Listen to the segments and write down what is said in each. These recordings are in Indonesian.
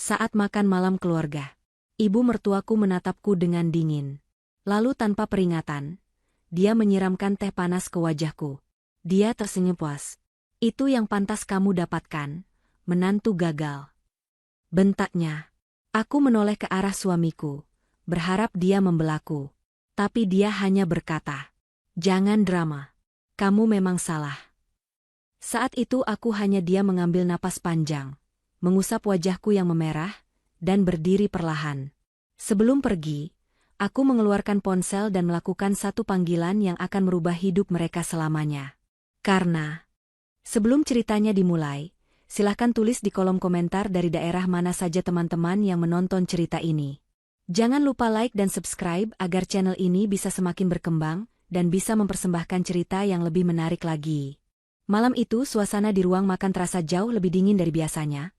Saat makan malam keluarga, ibu mertuaku menatapku dengan dingin. Lalu tanpa peringatan, dia menyiramkan teh panas ke wajahku. Dia tersenyum puas. Itu yang pantas kamu dapatkan, menantu gagal. Bentaknya. Aku menoleh ke arah suamiku, berharap dia membelaku. Tapi dia hanya berkata, "Jangan drama. Kamu memang salah." Saat itu aku hanya dia mengambil napas panjang, mengusap wajahku yang memerah, dan berdiri perlahan. Sebelum pergi, aku mengeluarkan ponsel dan melakukan satu panggilan yang akan merubah hidup mereka selamanya. Karena, sebelum ceritanya dimulai, silahkan tulis di kolom komentar dari daerah mana saja teman-teman yang menonton cerita ini. Jangan lupa like dan subscribe agar channel ini bisa semakin berkembang dan bisa mempersembahkan cerita yang lebih menarik lagi. Malam itu suasana di ruang makan terasa jauh lebih dingin dari biasanya,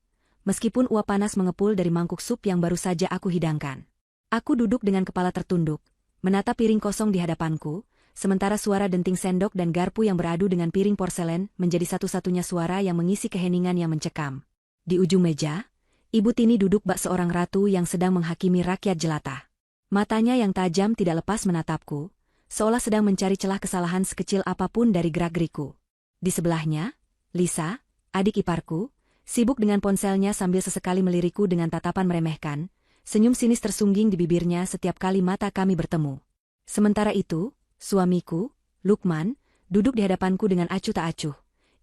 meskipun uap panas mengepul dari mangkuk sup yang baru saja aku hidangkan. Aku duduk dengan kepala tertunduk, menatap piring kosong di hadapanku, sementara suara denting sendok dan garpu yang beradu dengan piring porselen menjadi satu-satunya suara yang mengisi keheningan yang mencekam. Di ujung meja, Ibu Tini duduk bak seorang ratu yang sedang menghakimi rakyat jelata. Matanya yang tajam tidak lepas menatapku, seolah sedang mencari celah kesalahan sekecil apapun dari gerak-geriku. Di sebelahnya, Lisa, adik iparku, sibuk dengan ponselnya sambil sesekali melirikku dengan tatapan meremehkan, senyum sinis tersungging di bibirnya setiap kali mata kami bertemu. Sementara itu, suamiku, Lukman, duduk di hadapanku dengan acuh tak acuh.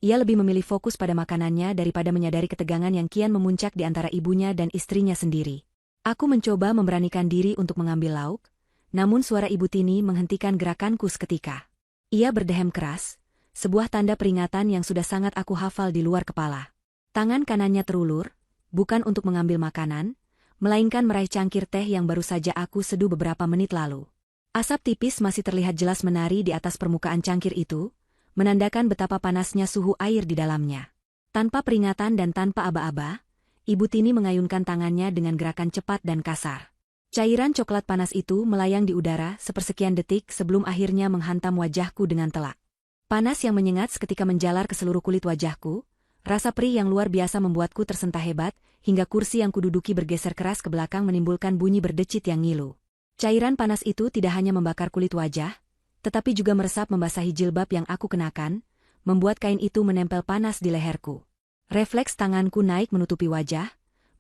Ia lebih memilih fokus pada makanannya daripada menyadari ketegangan yang kian memuncak di antara ibunya dan istrinya sendiri. Aku mencoba memberanikan diri untuk mengambil lauk, namun suara Ibu Tini menghentikan gerakanku seketika. Ia berdehem keras, sebuah tanda peringatan yang sudah sangat aku hafal di luar kepala. Tangan kanannya terulur, bukan untuk mengambil makanan, melainkan meraih cangkir teh yang baru saja aku seduh beberapa menit lalu. Asap tipis masih terlihat jelas menari di atas permukaan cangkir itu, menandakan betapa panasnya suhu air di dalamnya. Tanpa peringatan dan tanpa aba-aba, Ibu Tini mengayunkan tangannya dengan gerakan cepat dan kasar. Cairan coklat panas itu melayang di udara sepersekian detik sebelum akhirnya menghantam wajahku dengan telak. Panas yang menyengat seketika menjalar ke seluruh kulit wajahku, rasa perih yang luar biasa membuatku tersentak hebat, hingga kursi yang kududuki bergeser keras ke belakang menimbulkan bunyi berdecit yang ngilu. Cairan panas itu tidak hanya membakar kulit wajah, tetapi juga meresap membasahi jilbab yang aku kenakan, membuat kain itu menempel panas di leherku. Refleks tanganku naik menutupi wajah,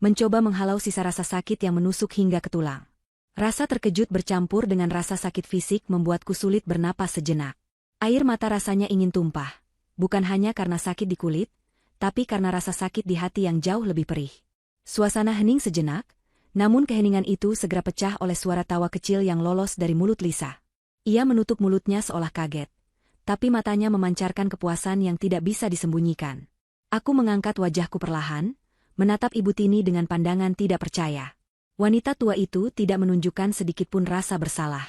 mencoba menghalau sisa rasa sakit yang menusuk hingga ke tulang. Rasa terkejut bercampur dengan rasa sakit fisik membuatku sulit bernapas sejenak. Air mata rasanya ingin tumpah, bukan hanya karena sakit di kulit, tapi karena rasa sakit di hati yang jauh lebih perih. Suasana hening sejenak, namun keheningan itu segera pecah oleh suara tawa kecil yang lolos dari mulut Lisa. Ia menutup mulutnya seolah kaget, tapi matanya memancarkan kepuasan yang tidak bisa disembunyikan. Aku mengangkat wajahku perlahan, menatap Ibu Tini dengan pandangan tidak percaya. Wanita tua itu tidak menunjukkan sedikitpun rasa bersalah.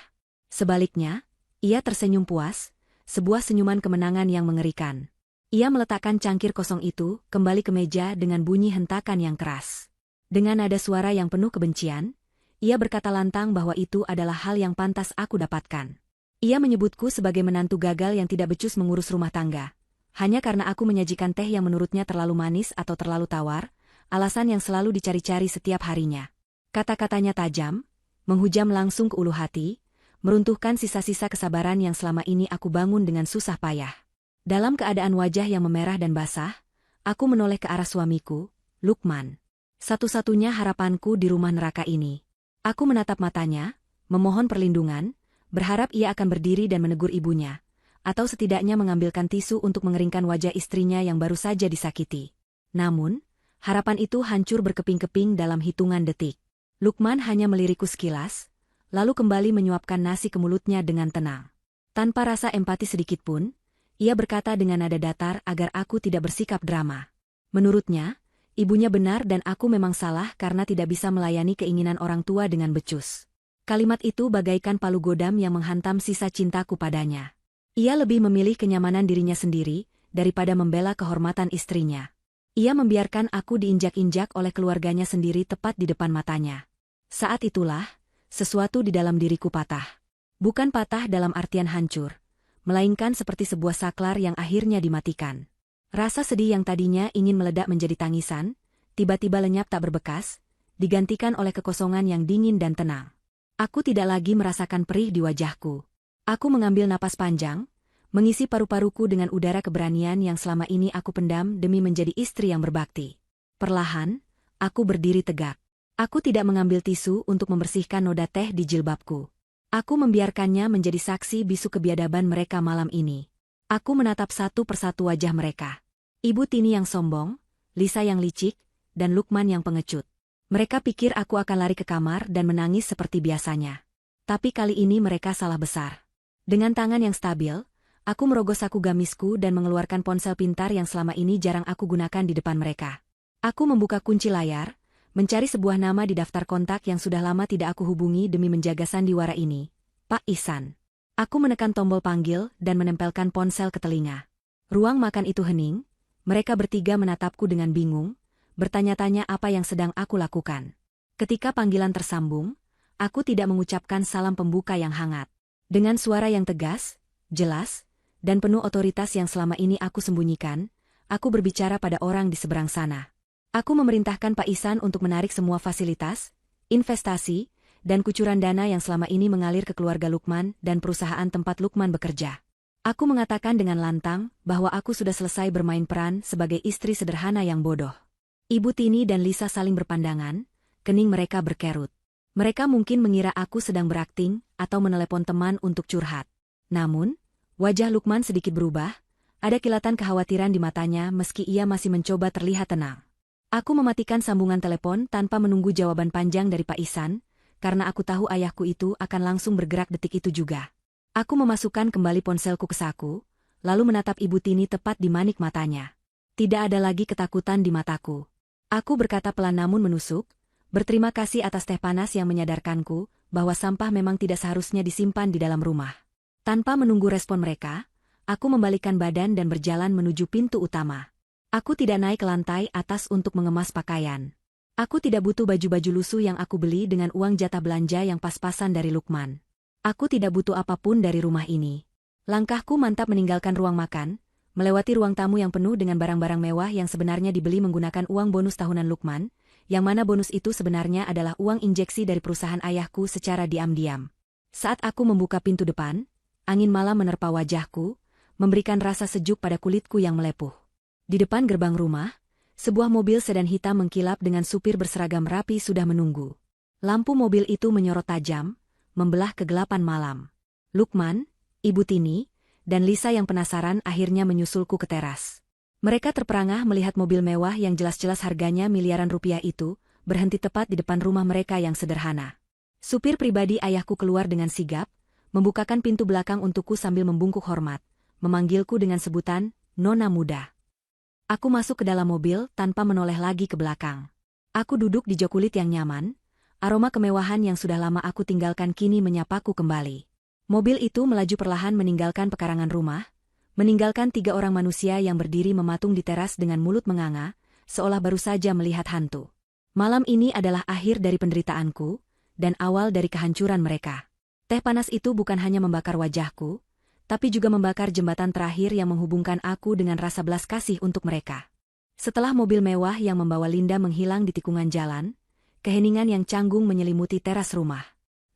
Sebaliknya, ia tersenyum puas, sebuah senyuman kemenangan yang mengerikan. Ia meletakkan cangkir kosong itu kembali ke meja dengan bunyi hentakan yang keras. Dengan nada suara yang penuh kebencian, ia berkata lantang bahwa itu adalah hal yang pantas aku dapatkan. Ia menyebutku sebagai menantu gagal yang tidak becus mengurus rumah tangga. Hanya karena aku menyajikan teh yang menurutnya terlalu manis atau terlalu tawar, alasan yang selalu dicari-cari setiap harinya. Kata-katanya tajam, menghujam langsung ke ulu hati, meruntuhkan sisa-sisa kesabaran yang selama ini aku bangun dengan susah payah. Dalam keadaan wajah yang memerah dan basah, aku menoleh ke arah suamiku, Lukman. Satu-satunya harapanku di rumah neraka ini. Aku menatap matanya, memohon perlindungan, berharap ia akan berdiri dan menegur ibunya, atau setidaknya mengambilkan tisu untuk mengeringkan wajah istrinya yang baru saja disakiti. Namun, harapan itu hancur berkeping-keping dalam hitungan detik. Lukman hanya melirikku sekilas, lalu kembali menyuapkan nasi ke mulutnya dengan tenang. Tanpa rasa empati sedikitpun, ia berkata dengan nada datar agar aku tidak bersikap drama. Menurutnya, ibunya benar dan aku memang salah karena tidak bisa melayani keinginan orang tua dengan becus. Kalimat itu bagaikan palu godam yang menghantam sisa cintaku padanya. Ia lebih memilih kenyamanan dirinya sendiri, daripada membela kehormatan istrinya. Ia membiarkan aku diinjak-injak oleh keluarganya sendiri tepat di depan matanya. Saat itulah, sesuatu di dalam diriku patah. Bukan patah dalam artian hancur, melainkan seperti sebuah saklar yang akhirnya dimatikan. Rasa sedih yang tadinya ingin meledak menjadi tangisan, tiba-tiba lenyap tak berbekas, digantikan oleh kekosongan yang dingin dan tenang. Aku tidak lagi merasakan perih di wajahku. Aku mengambil napas panjang, mengisi paru-paruku dengan udara keberanian yang selama ini aku pendam demi menjadi istri yang berbakti. Perlahan, aku berdiri tegak. Aku tidak mengambil tisu untuk membersihkan noda teh di jilbabku. Aku membiarkannya menjadi saksi bisu kebiadaban mereka malam ini. Aku menatap satu persatu wajah mereka. Ibu Tini yang sombong, Lisa yang licik, dan Lukman yang pengecut. Mereka pikir aku akan lari ke kamar dan menangis seperti biasanya. Tapi kali ini mereka salah besar. Dengan tangan yang stabil, aku merogoh saku gamisku dan mengeluarkan ponsel pintar yang selama ini jarang aku gunakan di depan mereka. Aku membuka kunci layar, mencari sebuah nama di daftar kontak yang sudah lama tidak aku hubungi demi menjaga sandiwara ini, Pak Ihsan. Aku menekan tombol panggil dan menempelkan ponsel ke telinga. Ruang makan itu hening, mereka bertiga menatapku dengan bingung, bertanya-tanya apa yang sedang aku lakukan. Ketika panggilan tersambung, aku tidak mengucapkan salam pembuka yang hangat. Dengan suara yang tegas, jelas, dan penuh otoritas yang selama ini aku sembunyikan, aku berbicara pada orang di seberang sana. Aku memerintahkan Pak Ihsan untuk menarik semua fasilitas, investasi, dan kucuran dana yang selama ini mengalir ke keluarga Lukman dan perusahaan tempat Lukman bekerja. Aku mengatakan dengan lantang bahwa aku sudah selesai bermain peran sebagai istri sederhana yang bodoh. Ibu Tini dan Lisa saling berpandangan, kening mereka berkerut. Mereka mungkin mengira aku sedang berakting atau menelepon teman untuk curhat. Namun, wajah Lukman sedikit berubah, ada kilatan kekhawatiran di matanya meski ia masih mencoba terlihat tenang. Aku mematikan sambungan telepon tanpa menunggu jawaban panjang dari Pak Ihsan, karena aku tahu ayahku itu akan langsung bergerak detik itu juga. Aku memasukkan kembali ponselku ke saku, lalu menatap Ibu Tini tepat di manik matanya. Tidak ada lagi ketakutan di mataku. Aku berkata pelan namun menusuk, berterima kasih atas teh panas yang menyadarkanku bahwa sampah memang tidak seharusnya disimpan di dalam rumah. Tanpa menunggu respon mereka, aku membalikkan badan dan berjalan menuju pintu utama. Aku tidak naik ke lantai atas untuk mengemas pakaian. Aku tidak butuh baju-baju lusuh yang aku beli dengan uang jatah belanja yang pas-pasan dari Lukman. Aku tidak butuh apapun dari rumah ini. Langkahku mantap meninggalkan ruang makan, melewati ruang tamu yang penuh dengan barang-barang mewah yang sebenarnya dibeli menggunakan uang bonus tahunan Lukman, yang mana bonus itu sebenarnya adalah uang injeksi dari perusahaan ayahku secara diam-diam. Saat aku membuka pintu depan, angin malam menerpa wajahku, memberikan rasa sejuk pada kulitku yang melepuh. Di depan gerbang rumah, sebuah mobil sedan hitam mengkilap dengan supir berseragam rapi sudah menunggu. Lampu mobil itu menyorot tajam, membelah kegelapan malam. Lukman, Ibu Tini, dan Lisa yang penasaran akhirnya menyusulku ke teras. Mereka terperangah melihat mobil mewah yang jelas-jelas harganya miliaran rupiah itu, berhenti tepat di depan rumah mereka yang sederhana. Supir pribadi ayahku keluar dengan sigap, membukakan pintu belakang untukku sambil membungkuk hormat, memanggilku dengan sebutan, Nona Muda. Aku masuk ke dalam mobil tanpa menoleh lagi ke belakang. Aku duduk di jok kulit yang nyaman, aroma kemewahan yang sudah lama aku tinggalkan kini menyapaku kembali. Mobil itu melaju perlahan meninggalkan pekarangan rumah, meninggalkan 3 orang manusia yang berdiri mematung di teras dengan mulut menganga, seolah baru saja melihat hantu. Malam ini adalah akhir dari penderitaanku, dan awal dari kehancuran mereka. Teh panas itu bukan hanya membakar wajahku, tapi juga membakar jembatan terakhir yang menghubungkan aku dengan rasa belas kasih untuk mereka. Setelah mobil mewah yang membawa Linda menghilang di tikungan jalan, keheningan yang canggung menyelimuti teras rumah.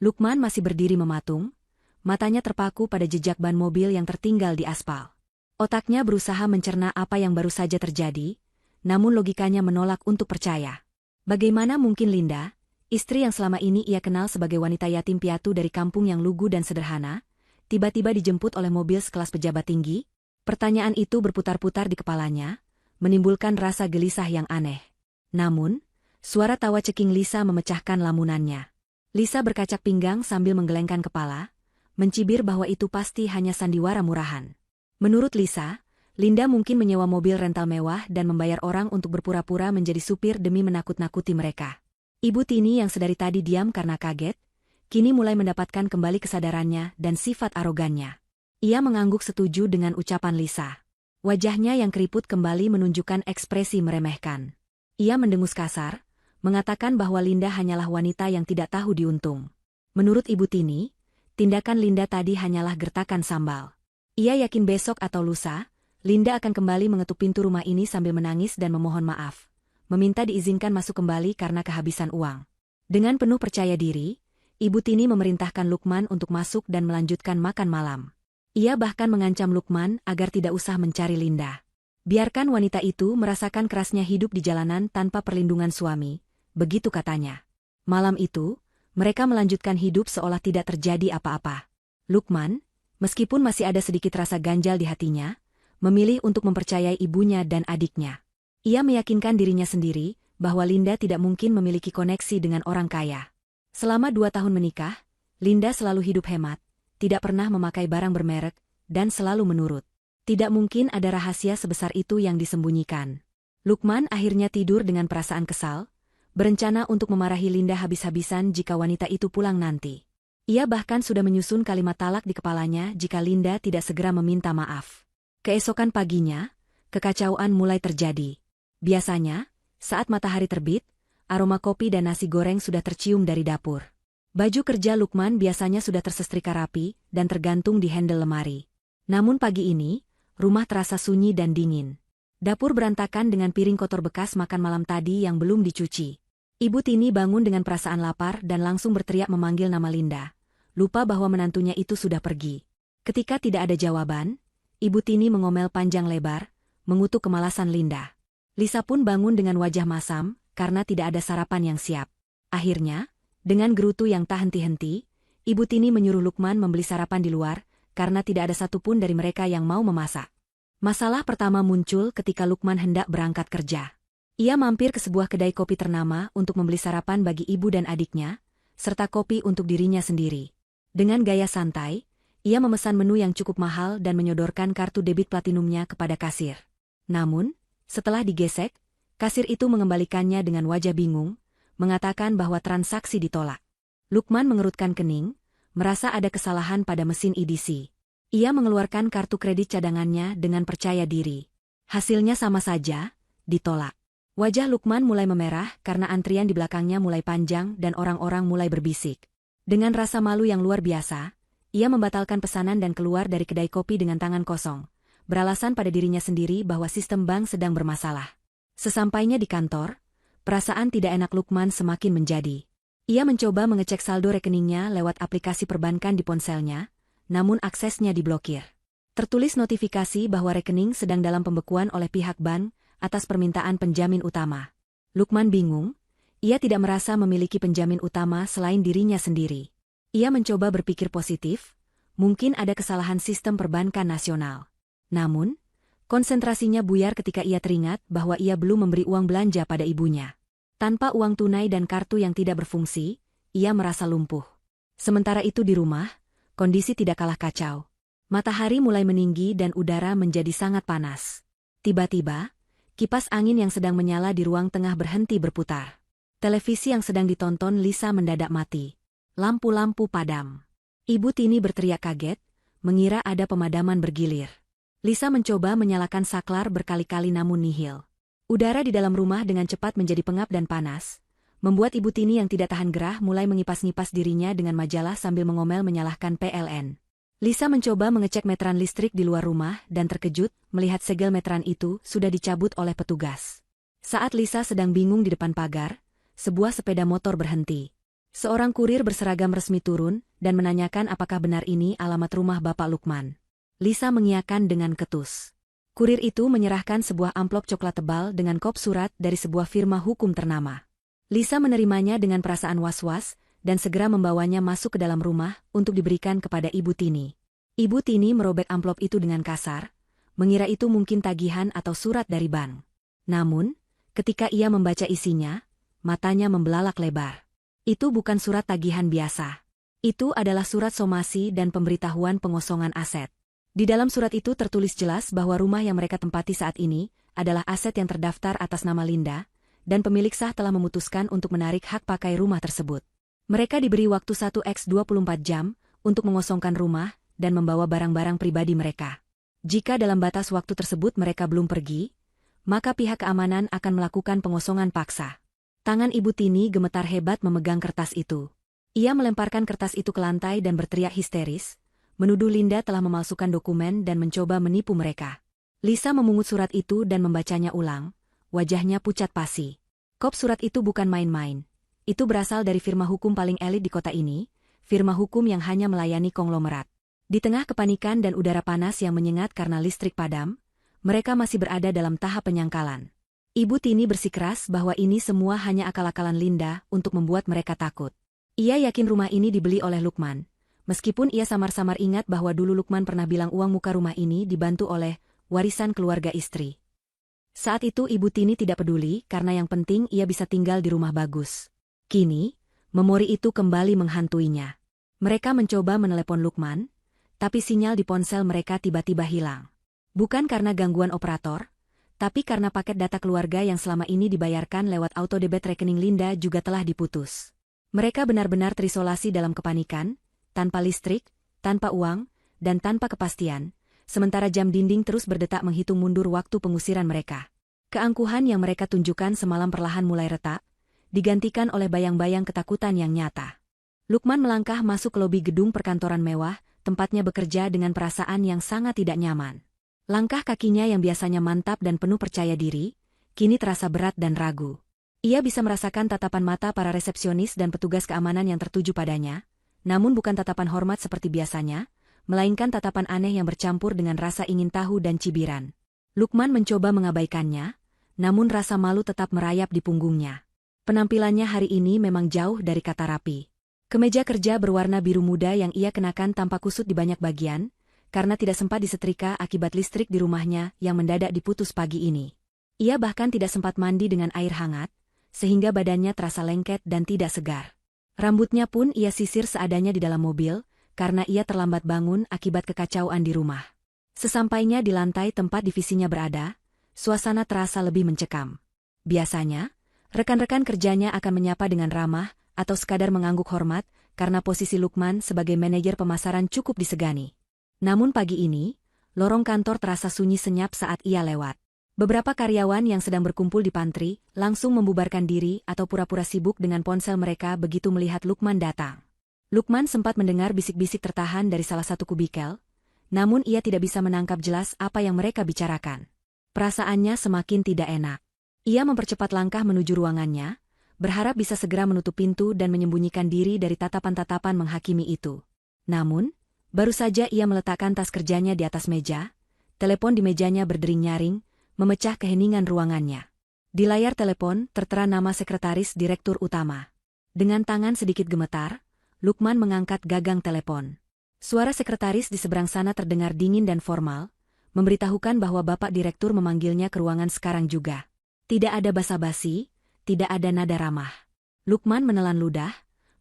Lukman masih berdiri mematung, matanya terpaku pada jejak ban mobil yang tertinggal di aspal. Otaknya berusaha mencerna apa yang baru saja terjadi, namun logikanya menolak untuk percaya. Bagaimana mungkin Linda, istri yang selama ini ia kenal sebagai wanita yatim piatu dari kampung yang lugu dan sederhana, tiba-tiba dijemput oleh mobil sekelas pejabat tinggi? Pertanyaan itu berputar-putar di kepalanya, menimbulkan rasa gelisah yang aneh. Namun, suara tawa ceking Lisa memecahkan lamunannya. Lisa berkacak pinggang sambil menggelengkan kepala, mencibir bahwa itu pasti hanya sandiwara murahan. Menurut Lisa, Linda mungkin menyewa mobil rental mewah dan membayar orang untuk berpura-pura menjadi supir demi menakut-nakuti mereka. Ibu Tini yang sedari tadi diam karena kaget, kini mulai mendapatkan kembali kesadarannya dan sifat arogannya. Ia mengangguk setuju dengan ucapan Lisa. Wajahnya yang keriput kembali menunjukkan ekspresi meremehkan. Ia mendengus kasar, mengatakan bahwa Linda hanyalah wanita yang tidak tahu diuntung. Menurut Ibu Tini, tindakan Linda tadi hanyalah gertakan sambal. Ia yakin besok atau lusa, Linda akan kembali mengetuk pintu rumah ini sambil menangis dan memohon maaf. meminta diizinkan masuk kembali karena kehabisan uang. Dengan penuh percaya diri, Ibu Tini memerintahkan Lukman untuk masuk dan melanjutkan makan malam. Ia bahkan mengancam Lukman agar tidak usah mencari Linda. Biarkan wanita itu merasakan kerasnya hidup di jalanan tanpa perlindungan suami, begitu katanya. Malam itu, mereka melanjutkan hidup seolah tidak terjadi apa-apa. Lukman, meskipun masih ada sedikit rasa ganjal di hatinya, memilih untuk mempercayai ibunya dan adiknya. Ia meyakinkan dirinya sendiri bahwa Linda tidak mungkin memiliki koneksi dengan orang kaya. Selama 2 tahun menikah, Linda selalu hidup hemat, tidak pernah memakai barang bermerek, dan selalu menurut. Tidak mungkin ada rahasia sebesar itu yang disembunyikan. Lukman akhirnya tidur dengan perasaan kesal, berencana untuk memarahi Linda habis-habisan jika wanita itu pulang nanti. Ia bahkan sudah menyusun kalimat talak di kepalanya jika Linda tidak segera meminta maaf. Keesokan paginya, kekacauan mulai terjadi. Biasanya, saat matahari terbit, aroma kopi dan nasi goreng sudah tercium dari dapur. Baju kerja Lukman biasanya sudah tersetrika rapi dan tergantung di handle lemari. Namun pagi ini, rumah terasa sunyi dan dingin. Dapur berantakan dengan piring kotor bekas makan malam tadi yang belum dicuci. Ibu Tini bangun dengan perasaan lapar dan langsung berteriak memanggil nama Linda. Lupa bahwa menantunya itu sudah pergi. Ketika tidak ada jawaban, Ibu Tini mengomel panjang lebar, mengutuk kemalasan Linda. Lisa pun bangun dengan wajah masam, karena tidak ada sarapan yang siap. Akhirnya, dengan gerutu yang tak henti-henti, Ibu Tini menyuruh Lukman membeli sarapan di luar, karena tidak ada satupun dari mereka yang mau memasak. Masalah pertama muncul ketika Lukman hendak berangkat kerja. Ia mampir ke sebuah kedai kopi ternama untuk membeli sarapan bagi ibu dan adiknya, serta kopi untuk dirinya sendiri. Dengan gaya santai, ia memesan menu yang cukup mahal dan menyodorkan kartu debit platinumnya kepada kasir. Namun, setelah digesek, kasir itu mengembalikannya dengan wajah bingung, mengatakan bahwa transaksi ditolak. Lukman mengerutkan kening, merasa ada kesalahan pada mesin EDC. Ia mengeluarkan kartu kredit cadangannya dengan percaya diri. Hasilnya sama saja, ditolak. Wajah Lukman mulai memerah karena antrian di belakangnya mulai panjang dan orang-orang mulai berbisik. Dengan rasa malu yang luar biasa, ia membatalkan pesanan dan keluar dari kedai kopi dengan tangan kosong, beralasan pada dirinya sendiri bahwa sistem bank sedang bermasalah. Sesampainya di kantor, perasaan tidak enak Lukman semakin menjadi. Ia mencoba mengecek saldo rekeningnya lewat aplikasi perbankan di ponselnya, namun aksesnya diblokir. Tertulis notifikasi bahwa rekening sedang dalam pembekuan oleh pihak bank atas permintaan penjamin utama. Lukman bingung, ia tidak merasa memiliki penjamin utama selain dirinya sendiri. Ia mencoba berpikir positif, mungkin ada kesalahan sistem perbankan nasional. Namun, konsentrasinya buyar ketika ia teringat bahwa ia belum memberi uang belanja pada ibunya. Tanpa uang tunai dan kartu yang tidak berfungsi, ia merasa lumpuh. Sementara itu di rumah, kondisi tidak kalah kacau. Matahari mulai meninggi dan udara menjadi sangat panas. Tiba-tiba, kipas angin yang sedang menyala di ruang tengah berhenti berputar. Televisi yang sedang ditonton Lisa mendadak mati. Lampu-lampu padam. Ibu Tini berteriak kaget, mengira ada pemadaman bergilir. Lisa mencoba menyalakan saklar berkali-kali namun nihil. Udara di dalam rumah dengan cepat menjadi pengap dan panas, membuat Ibu Tini yang tidak tahan gerah mulai mengipas-ngipas dirinya dengan majalah sambil mengomel menyalahkan PLN. Lisa mencoba mengecek meteran listrik di luar rumah dan terkejut melihat segel meteran itu sudah dicabut oleh petugas. Saat Lisa sedang bingung di depan pagar, sebuah sepeda motor berhenti. Seorang kurir berseragam resmi turun dan menanyakan apakah benar ini alamat rumah Bapak Lukman. Lisa mengiyakan dengan ketus. Kurir itu menyerahkan sebuah amplop coklat tebal dengan kop surat dari sebuah firma hukum ternama. Lisa menerimanya dengan perasaan was-was dan segera membawanya masuk ke dalam rumah untuk diberikan kepada Ibu Tini. Ibu Tini merobek amplop itu dengan kasar, mengira itu mungkin tagihan atau surat dari bank. Namun, ketika ia membaca isinya, matanya membelalak lebar. Itu bukan surat tagihan biasa. Itu adalah surat somasi dan pemberitahuan pengosongan aset. Di dalam surat itu tertulis jelas bahwa rumah yang mereka tempati saat ini adalah aset yang terdaftar atas nama Linda, dan pemilik sah telah memutuskan untuk menarik hak pakai rumah tersebut. Mereka diberi waktu 1x24 jam untuk mengosongkan rumah dan membawa barang-barang pribadi mereka. Jika dalam batas waktu tersebut mereka belum pergi, maka pihak keamanan akan melakukan pengosongan paksa. Tangan Ibu Tini gemetar hebat memegang kertas itu. Ia melemparkan kertas itu ke lantai dan berteriak histeris, menuduh Linda telah memalsukan dokumen dan mencoba menipu mereka. Lisa memungut surat itu dan membacanya ulang, wajahnya pucat pasi. Kop surat itu bukan main-main. Itu berasal dari firma hukum paling elit di kota ini, firma hukum yang hanya melayani konglomerat. Di tengah kepanikan dan udara panas yang menyengat karena listrik padam, mereka masih berada dalam tahap penyangkalan. Ibu Tini bersikeras bahwa ini semua hanya akal-akalan Linda untuk membuat mereka takut. Ia yakin rumah ini dibeli oleh Lukman, meskipun ia samar-samar ingat bahwa dulu Lukman pernah bilang uang muka rumah ini dibantu oleh warisan keluarga istri. Saat itu Ibu Tini tidak peduli karena yang penting ia bisa tinggal di rumah bagus. Kini, memori itu kembali menghantuinya. Mereka mencoba menelepon Lukman, tapi sinyal di ponsel mereka tiba-tiba hilang. Bukan karena gangguan operator, tapi karena paket data keluarga yang selama ini dibayarkan lewat auto-debit rekening Linda juga telah diputus. Mereka benar-benar terisolasi dalam kepanikan, tanpa listrik, tanpa uang, dan tanpa kepastian, sementara jam dinding terus berdetak menghitung mundur waktu pengusiran mereka. Keangkuhan yang mereka tunjukkan semalam perlahan mulai retak, digantikan oleh bayang-bayang ketakutan yang nyata. Lukman melangkah masuk ke lobi gedung perkantoran mewah, tempatnya bekerja dengan perasaan yang sangat tidak nyaman. Langkah kakinya yang biasanya mantap dan penuh percaya diri, kini terasa berat dan ragu. Ia bisa merasakan tatapan mata para resepsionis dan petugas keamanan yang tertuju padanya, namun bukan tatapan hormat seperti biasanya, melainkan tatapan aneh yang bercampur dengan rasa ingin tahu dan cibiran. Lukman mencoba mengabaikannya, namun rasa malu tetap merayap di punggungnya. Penampilannya hari ini memang jauh dari kata rapi. Kemeja kerja berwarna biru muda yang ia kenakan tampak kusut di banyak bagian, karena tidak sempat disetrika akibat listrik di rumahnya yang mendadak diputus pagi ini. Ia bahkan tidak sempat mandi dengan air hangat, sehingga badannya terasa lengket dan tidak segar. Rambutnya pun ia sisir seadanya di dalam mobil, karena ia terlambat bangun akibat kekacauan di rumah. Sesampainya di lantai tempat divisinya berada, suasana terasa lebih mencekam. Biasanya, rekan-rekan kerjanya akan menyapa dengan ramah atau sekadar mengangguk hormat karena posisi Lukman sebagai manajer pemasaran cukup disegani. Namun pagi ini, lorong kantor terasa sunyi senyap saat ia lewat. Beberapa karyawan yang sedang berkumpul di pantry langsung membubarkan diri atau pura-pura sibuk dengan ponsel mereka begitu melihat Lukman datang. Lukman sempat mendengar bisik-bisik tertahan dari salah satu kubikel, namun ia tidak bisa menangkap jelas apa yang mereka bicarakan. Perasaannya semakin tidak enak. Ia mempercepat langkah menuju ruangannya, berharap bisa segera menutup pintu dan menyembunyikan diri dari tatapan-tatapan menghakimi itu. Namun, baru saja ia meletakkan tas kerjanya di atas meja, telepon di mejanya berdering nyaring, memecah keheningan ruangannya. Di layar telepon tertera nama sekretaris direktur utama. Dengan tangan sedikit gemetar, Lukman mengangkat gagang telepon. Suara sekretaris di seberang sana terdengar dingin dan formal, memberitahukan bahwa Bapak Direktur memanggilnya ke ruangan sekarang juga. Tidak ada basa-basi, tidak ada nada ramah. Lukman menelan ludah,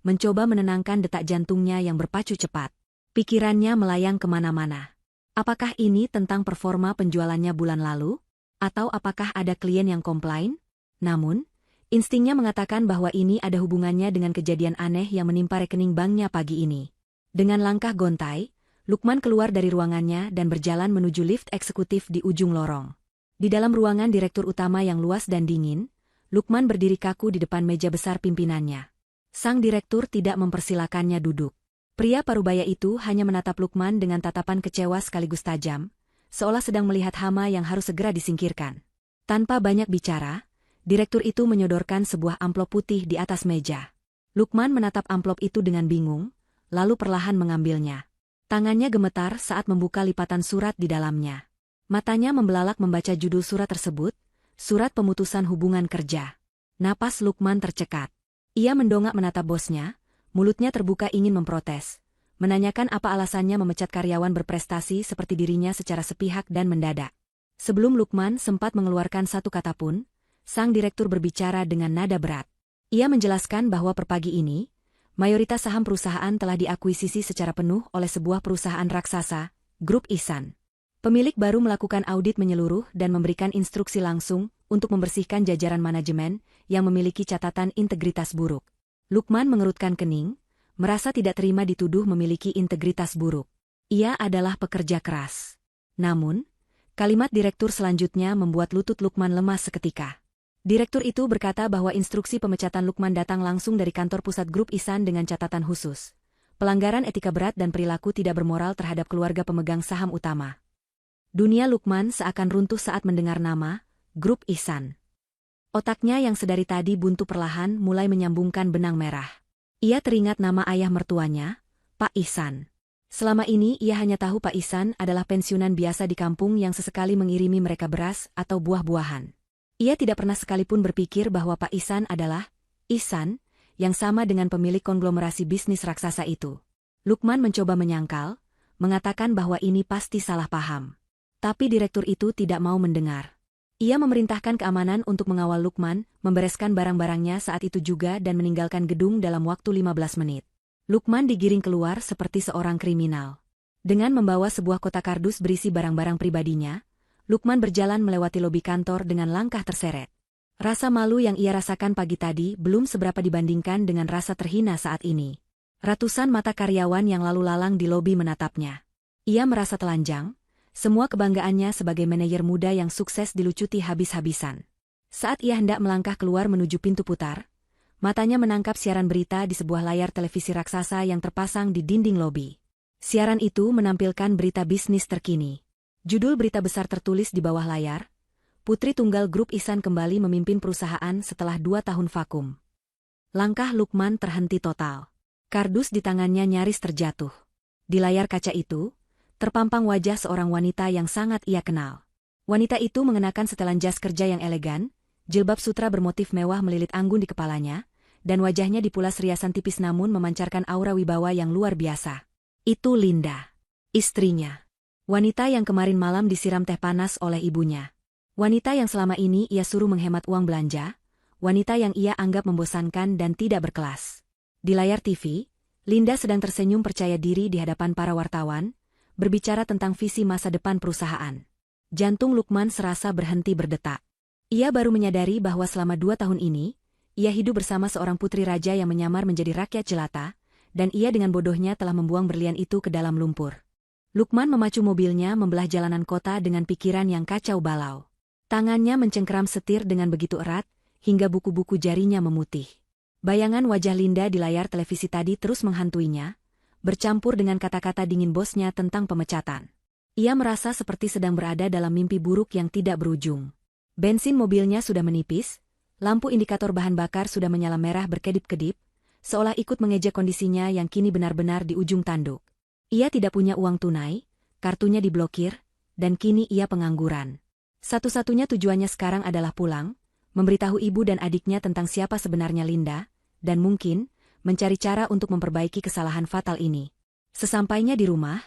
mencoba menenangkan detak jantungnya yang berpacu cepat. Pikirannya melayang kemana-mana. Apakah ini tentang performa penjualannya bulan lalu? Atau apakah ada klien yang komplain? Namun, instingnya mengatakan bahwa ini ada hubungannya dengan kejadian aneh yang menimpa rekening banknya pagi ini. Dengan langkah gontai, Lukman keluar dari ruangannya dan berjalan menuju lift eksekutif di ujung lorong. Di dalam ruangan direktur utama yang luas dan dingin, Lukman berdiri kaku di depan meja besar pimpinannya. Sang direktur tidak mempersilakannya duduk. Pria parubaya itu hanya menatap Lukman dengan tatapan kecewa sekaligus tajam, seolah sedang melihat hama yang harus segera disingkirkan. Tanpa banyak bicara, direktur itu menyodorkan sebuah amplop putih di atas meja. Lukman menatap amplop itu dengan bingung, lalu perlahan mengambilnya. Tangannya gemetar saat membuka lipatan surat di dalamnya. Matanya membelalak membaca judul surat tersebut, Surat Pemutusan Hubungan Kerja. Napas Lukman tercekat. Ia mendongak menatap bosnya, mulutnya terbuka ingin memprotes, menanyakan apa alasannya memecat karyawan berprestasi seperti dirinya secara sepihak dan mendadak. Sebelum Lukman sempat mengeluarkan satu kata pun, sang direktur berbicara dengan nada berat. Ia menjelaskan bahwa per pagi ini, mayoritas saham perusahaan telah diakuisisi secara penuh oleh sebuah perusahaan raksasa, Grup Ihsan. Pemilik baru melakukan audit menyeluruh dan memberikan instruksi langsung untuk membersihkan jajaran manajemen yang memiliki catatan integritas buruk. Lukman mengerutkan kening, merasa tidak terima dituduh memiliki integritas buruk. Ia adalah pekerja keras. Namun, kalimat direktur selanjutnya membuat lutut Lukman lemas seketika. Direktur itu berkata bahwa instruksi pemecatan Lukman datang langsung dari kantor pusat Grup Ihsan dengan catatan khusus. Pelanggaran etika berat dan perilaku tidak bermoral terhadap keluarga pemegang saham utama. Dunia Lukman seakan runtuh saat mendengar nama Grup Ihsan. Otaknya yang sedari tadi buntu perlahan mulai menyambungkan benang merah. Ia teringat nama ayah mertuanya, Pak Ihsan. Selama ini ia hanya tahu Pak Ihsan adalah pensiunan biasa di kampung yang sesekali mengirimi mereka beras atau buah-buahan. Ia tidak pernah sekalipun berpikir bahwa Pak Ihsan adalah Ihsan, yang sama dengan pemilik konglomerasi bisnis raksasa itu. Lukman mencoba menyangkal, mengatakan bahwa ini pasti salah paham. Tapi direktur itu tidak mau mendengar. Ia memerintahkan keamanan untuk mengawal Lukman, membereskan barang-barangnya saat itu juga dan meninggalkan gedung dalam waktu 15 menit. Lukman digiring keluar seperti seorang kriminal. Dengan membawa sebuah kotak kardus berisi barang-barang pribadinya, Lukman berjalan melewati lobi kantor dengan langkah terseret. Rasa malu yang ia rasakan pagi tadi belum seberapa dibandingkan dengan rasa terhina saat ini. Ratusan mata karyawan yang lalu lalang di lobi menatapnya. Ia merasa telanjang. Semua kebanggaannya sebagai manajer muda yang sukses dilucuti habis-habisan. Saat ia hendak melangkah keluar menuju pintu putar, matanya menangkap siaran berita di sebuah layar televisi raksasa yang terpasang di dinding lobi. Siaran itu menampilkan berita bisnis terkini. Judul berita besar tertulis di bawah layar, Putri Tunggal Grup Ihsan kembali memimpin perusahaan setelah 2 tahun vakum. Langkah Lukman terhenti total. Kardus di tangannya nyaris terjatuh. Di layar kaca itu, terpampang wajah seorang wanita yang sangat ia kenal. Wanita itu mengenakan setelan jas kerja yang elegan, jilbab sutra bermotif mewah melilit anggun di kepalanya, dan wajahnya dipulas riasan tipis namun memancarkan aura wibawa yang luar biasa. Itu Linda, istrinya. Wanita yang kemarin malam disiram teh panas oleh ibunya. Wanita yang selama ini ia suruh menghemat uang belanja, wanita yang ia anggap membosankan dan tidak berkelas. Di layar TV, Linda sedang tersenyum percaya diri di hadapan para wartawan, berbicara tentang visi masa depan perusahaan. Jantung Lukman serasa berhenti berdetak. Ia baru menyadari bahwa selama 2 tahun ini, ia hidup bersama seorang putri raja yang menyamar menjadi rakyat jelata, dan ia dengan bodohnya telah membuang berlian itu ke dalam lumpur. Lukman memacu mobilnya membelah jalanan kota dengan pikiran yang kacau balau. Tangannya mencengkeram setir dengan begitu erat, hingga buku-buku jarinya memutih. Bayangan wajah Linda di layar televisi tadi terus menghantuinya, bercampur dengan kata-kata dingin bosnya tentang pemecatan. Ia merasa seperti sedang berada dalam mimpi buruk yang tidak berujung. Bensin mobilnya sudah menipis, lampu indikator bahan bakar sudah menyala merah berkedip-kedip, seolah ikut mengejek kondisinya yang kini benar-benar di ujung tanduk. Ia tidak punya uang tunai, kartunya diblokir, dan kini ia pengangguran. Satu-satunya tujuannya sekarang adalah pulang, memberitahu ibu dan adiknya tentang siapa sebenarnya Linda, dan mungkin mencari cara untuk memperbaiki kesalahan fatal ini. Sesampainya di rumah,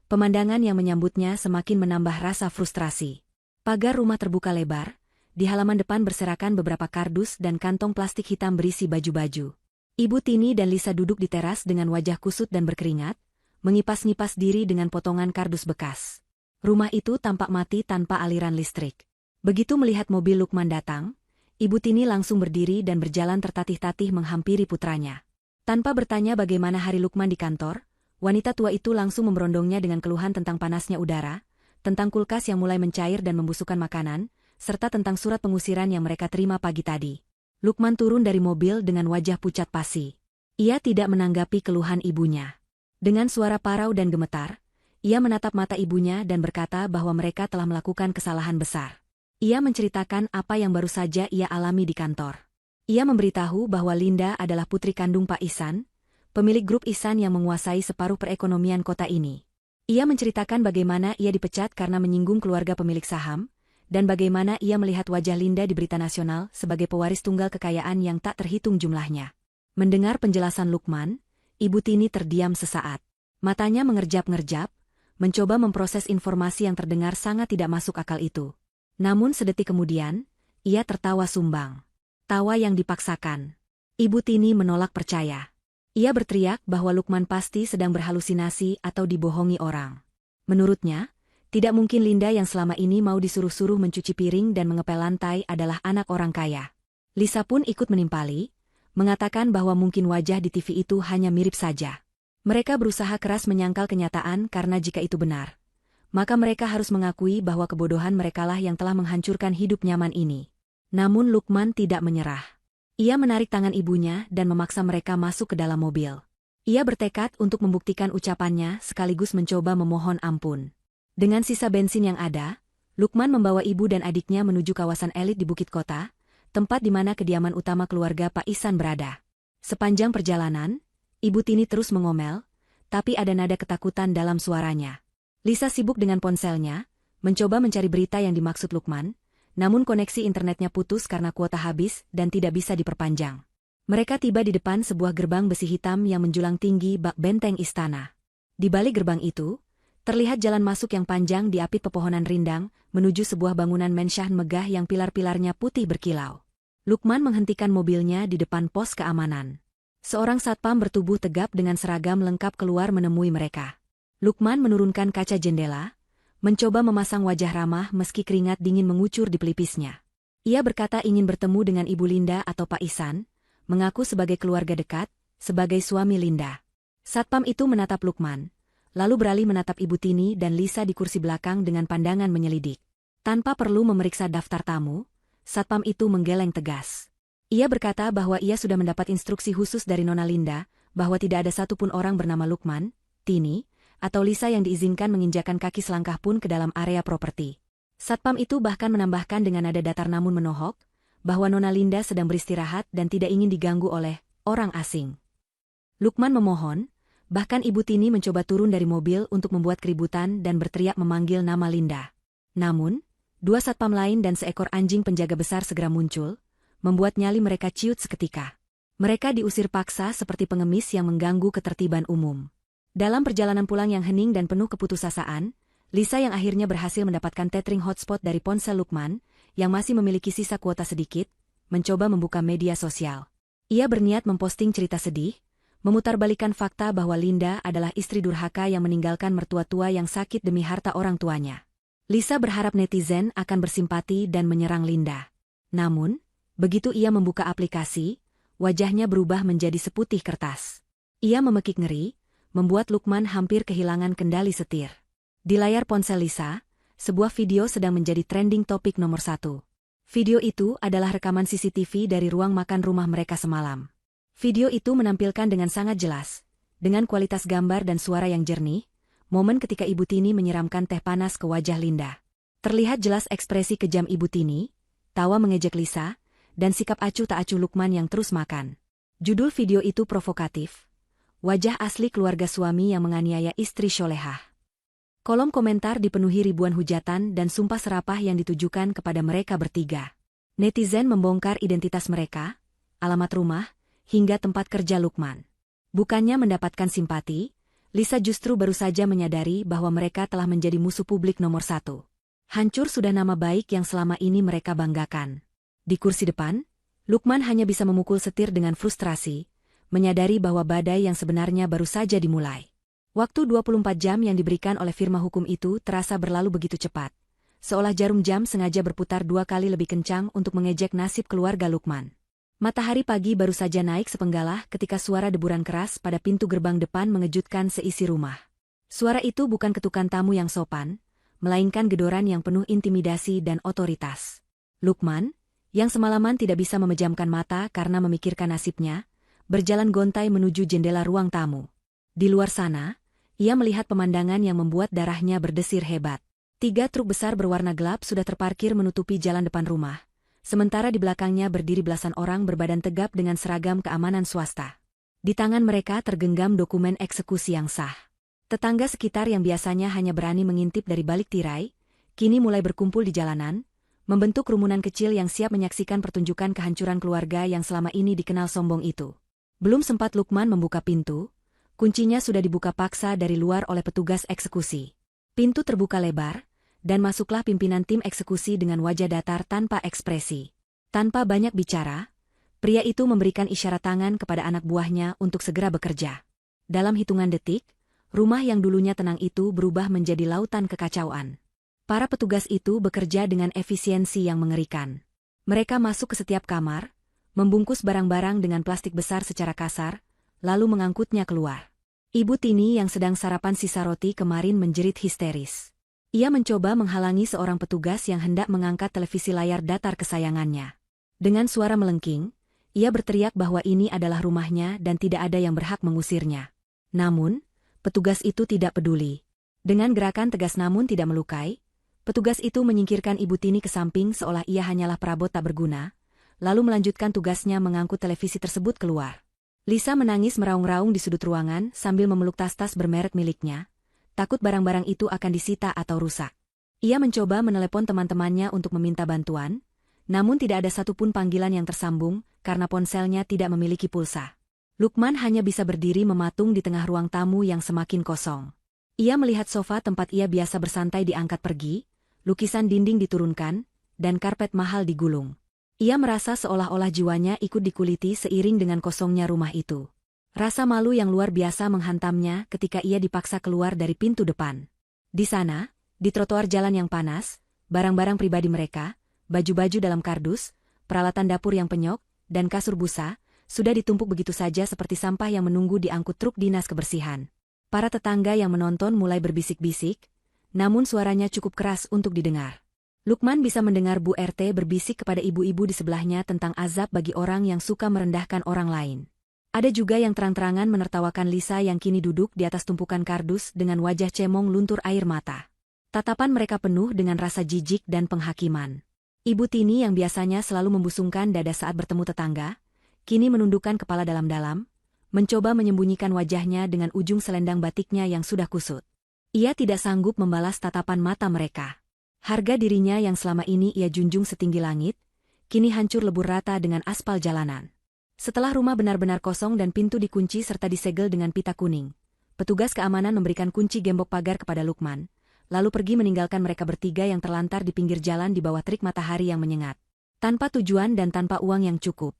pemandangan yang menyambutnya semakin menambah rasa frustrasi. Pagar rumah terbuka lebar, di halaman depan berserakan beberapa kardus dan kantong plastik hitam berisi baju-baju. Ibu Tini dan Lisa duduk di teras dengan wajah kusut dan berkeringat, mengipas-ngipas diri dengan potongan kardus bekas. Rumah itu tampak mati tanpa aliran listrik. Begitu melihat mobil Lukman datang, Ibu Tini langsung berdiri dan berjalan tertatih-tatih menghampiri putranya. Tanpa bertanya bagaimana hari Lukman di kantor, wanita tua itu langsung memberondongnya dengan keluhan tentang panasnya udara, tentang kulkas yang mulai mencair dan membusukkan makanan, serta tentang surat pengusiran yang mereka terima pagi tadi. Lukman turun dari mobil dengan wajah pucat pasi. Ia tidak menanggapi keluhan ibunya. Dengan suara parau dan gemetar, ia menatap mata ibunya dan berkata bahwa mereka telah melakukan kesalahan besar. Ia menceritakan apa yang baru saja ia alami di kantor. Ia memberitahu bahwa Linda adalah putri kandung Pak Ihsan, pemilik grup Ihsan yang menguasai separuh perekonomian kota ini. Ia menceritakan bagaimana ia dipecat karena menyinggung keluarga pemilik saham, dan bagaimana ia melihat wajah Linda di berita nasional sebagai pewaris tunggal kekayaan yang tak terhitung jumlahnya. Mendengar penjelasan Lukman, Ibu Tini terdiam sesaat. Matanya mengerjap-ngerjap, mencoba memproses informasi yang terdengar sangat tidak masuk akal itu. Namun sedetik kemudian, ia tertawa sumbang. Tawa yang dipaksakan. Ibu Tini menolak percaya. Ia berteriak bahwa Lukman pasti sedang berhalusinasi atau dibohongi orang. Menurutnya, tidak mungkin Linda yang selama ini mau disuruh-suruh mencuci piring dan mengepel lantai adalah anak orang kaya. Lisa pun ikut menimpali, mengatakan bahwa mungkin wajah di TV itu hanya mirip saja. Mereka berusaha keras menyangkal kenyataan karena jika itu benar, maka mereka harus mengakui bahwa kebodohan merekalah yang telah menghancurkan hidup nyaman ini. Namun Lukman tidak menyerah. Ia menarik tangan ibunya dan memaksa mereka masuk ke dalam mobil. Ia bertekad untuk membuktikan ucapannya sekaligus mencoba memohon ampun. Dengan sisa bensin yang ada, Lukman membawa ibu dan adiknya menuju kawasan elit di Bukit Kota, tempat di mana kediaman utama keluarga Pak Ihsan berada. Sepanjang perjalanan, Ibu Tini terus mengomel, tapi ada nada ketakutan dalam suaranya. Lisa sibuk dengan ponselnya, mencoba mencari berita yang dimaksud Lukman, namun koneksi internetnya putus karena kuota habis dan tidak bisa diperpanjang. Mereka tiba di depan sebuah gerbang besi hitam yang menjulang tinggi bak benteng istana. Di balik gerbang itu, terlihat jalan masuk yang panjang diapit pepohonan rindang, menuju sebuah bangunan mensyah megah yang pilar-pilarnya putih berkilau. Lukman menghentikan mobilnya di depan pos keamanan. Seorang satpam bertubuh tegap dengan seragam lengkap keluar menemui mereka. Lukman menurunkan kaca jendela, mencoba memasang wajah ramah meski keringat dingin mengucur di pelipisnya. Ia berkata ingin bertemu dengan Ibu Linda atau Pak Ihsan, mengaku sebagai keluarga dekat, sebagai suami Linda. Satpam itu menatap Lukman, lalu beralih menatap Ibu Tini dan Lisa di kursi belakang dengan pandangan menyelidik. Tanpa perlu memeriksa daftar tamu, satpam itu menggeleng tegas. Ia berkata bahwa ia sudah mendapat instruksi khusus dari Nona Linda, bahwa tidak ada satupun orang bernama Lukman, Tini, atau Lisa yang diizinkan menginjakan kaki selangkah pun ke dalam area properti. Satpam itu bahkan menambahkan dengan nada datar namun menohok, bahwa Nona Linda sedang beristirahat dan tidak ingin diganggu oleh orang asing. Lukman memohon, bahkan Ibu Tini mencoba turun dari mobil untuk membuat keributan dan berteriak memanggil nama Linda. Namun, dua satpam lain dan seekor anjing penjaga besar segera muncul, membuat nyali mereka ciut seketika. Mereka diusir paksa seperti pengemis yang mengganggu ketertiban umum. Dalam perjalanan pulang yang hening dan penuh keputusasaan, Lisa yang akhirnya berhasil mendapatkan tethering hotspot dari ponsel Lukman, yang masih memiliki sisa kuota sedikit, mencoba membuka media sosial. Ia berniat memposting cerita sedih, memutarbalikkan fakta bahwa Linda adalah istri durhaka yang meninggalkan mertua tua yang sakit demi harta orang tuanya. Lisa berharap netizen akan bersimpati dan menyerang Linda. Namun, begitu ia membuka aplikasi, wajahnya berubah menjadi seputih kertas. Ia memekik ngeri, membuat Lukman hampir kehilangan kendali setir. Di layar ponsel Lisa, sebuah video sedang menjadi trending topik nomor 1. Video itu adalah rekaman CCTV dari ruang makan rumah mereka semalam. Video itu menampilkan dengan sangat jelas, dengan kualitas gambar dan suara yang jernih, momen ketika Ibu Tini menyiramkan teh panas ke wajah Linda. Terlihat jelas ekspresi kejam Ibu Tini, tawa mengejek Lisa, dan sikap acuh tak acuh Lukman yang terus makan. Judul video itu provokatif. Wajah asli keluarga suami yang menganiaya istri solehah. Kolom komentar dipenuhi ribuan hujatan dan sumpah serapah yang ditujukan kepada mereka bertiga. Netizen membongkar identitas mereka, alamat rumah, hingga tempat kerja Lukman. Bukannya mendapatkan simpati, Lisa justru baru saja menyadari bahwa mereka telah menjadi musuh publik nomor 1. Hancur sudah nama baik yang selama ini mereka banggakan. Di kursi depan, Lukman hanya bisa memukul setir dengan frustrasi, menyadari bahwa badai yang sebenarnya baru saja dimulai. Waktu 24 jam yang diberikan oleh firma hukum itu terasa berlalu begitu cepat, seolah jarum jam sengaja berputar 2 kali lebih kencang untuk mengejek nasib keluarga Lukman. Matahari pagi baru saja naik sepenggalah ketika suara deburan keras pada pintu gerbang depan mengejutkan seisi rumah. Suara itu bukan ketukan tamu yang sopan, melainkan gedoran yang penuh intimidasi dan otoritas. Lukman, yang semalaman tidak bisa memejamkan mata karena memikirkan nasibnya, berjalan gontai menuju jendela ruang tamu. Di luar sana, ia melihat pemandangan yang membuat darahnya berdesir hebat. 3 truk besar berwarna gelap sudah terparkir menutupi jalan depan rumah. Sementara di belakangnya berdiri belasan orang berbadan tegap dengan seragam keamanan swasta. Di tangan mereka tergenggam dokumen eksekusi yang sah. Tetangga sekitar yang biasanya hanya berani mengintip dari balik tirai, kini mulai berkumpul di jalanan, membentuk kerumunan kecil yang siap menyaksikan pertunjukan kehancuran keluarga yang selama ini dikenal sombong itu. Belum sempat Lukman membuka pintu, kuncinya sudah dibuka paksa dari luar oleh petugas eksekusi. Pintu terbuka lebar, dan masuklah pimpinan tim eksekusi dengan wajah datar tanpa ekspresi. Tanpa banyak bicara, pria itu memberikan isyarat tangan kepada anak buahnya untuk segera bekerja. Dalam hitungan detik, rumah yang dulunya tenang itu berubah menjadi lautan kekacauan. Para petugas itu bekerja dengan efisiensi yang mengerikan. Mereka masuk ke setiap kamar, membungkus barang-barang dengan plastik besar secara kasar, lalu mengangkutnya keluar. Ibu Tini yang sedang sarapan sisa roti kemarin menjerit histeris. Ia mencoba menghalangi seorang petugas yang hendak mengangkat televisi layar datar kesayangannya. Dengan suara melengking, ia berteriak bahwa ini adalah rumahnya dan tidak ada yang berhak mengusirnya. Namun, petugas itu tidak peduli. Dengan gerakan tegas namun tidak melukai, petugas itu menyingkirkan Ibu Tini ke samping seolah ia hanyalah perabot tak berguna, lalu melanjutkan tugasnya mengangkut televisi tersebut keluar. Lisa menangis meraung-raung di sudut ruangan sambil memeluk tas-tas bermerek miliknya, takut barang-barang itu akan disita atau rusak. Ia mencoba menelepon teman-temannya untuk meminta bantuan, namun tidak ada satupun panggilan yang tersambung karena ponselnya tidak memiliki pulsa. Lukman hanya bisa berdiri mematung di tengah ruang tamu yang semakin kosong. Ia melihat sofa tempat ia biasa bersantai diangkat pergi, lukisan dinding diturunkan, dan karpet mahal digulung. Ia merasa seolah-olah jiwanya ikut dikuliti seiring dengan kosongnya rumah itu. Rasa malu yang luar biasa menghantamnya ketika ia dipaksa keluar dari pintu depan. Di sana, di trotoar jalan yang panas, barang-barang pribadi mereka, baju-baju dalam kardus, peralatan dapur yang penyok, dan kasur busa, sudah ditumpuk begitu saja seperti sampah yang menunggu diangkut truk dinas kebersihan. Para tetangga yang menonton mulai berbisik-bisik, namun suaranya cukup keras untuk didengar. Lukman bisa mendengar Bu RT berbisik kepada ibu-ibu di sebelahnya tentang azab bagi orang yang suka merendahkan orang lain. Ada juga yang terang-terangan menertawakan Lisa yang kini duduk di atas tumpukan kardus dengan wajah cemong luntur air mata. Tatapan mereka penuh dengan rasa jijik dan penghakiman. Ibu Tini yang biasanya selalu membusungkan dada saat bertemu tetangga, kini menundukkan kepala dalam-dalam, mencoba menyembunyikan wajahnya dengan ujung selendang batiknya yang sudah kusut. Ia tidak sanggup membalas tatapan mata mereka. Harga dirinya yang selama ini ia junjung setinggi langit, kini hancur lebur rata dengan aspal jalanan. Setelah rumah benar-benar kosong dan pintu dikunci serta disegel dengan pita kuning, petugas keamanan memberikan kunci gembok pagar kepada Lukman, lalu pergi meninggalkan mereka bertiga yang terlantar di pinggir jalan di bawah terik matahari yang menyengat. Tanpa tujuan dan tanpa uang yang cukup,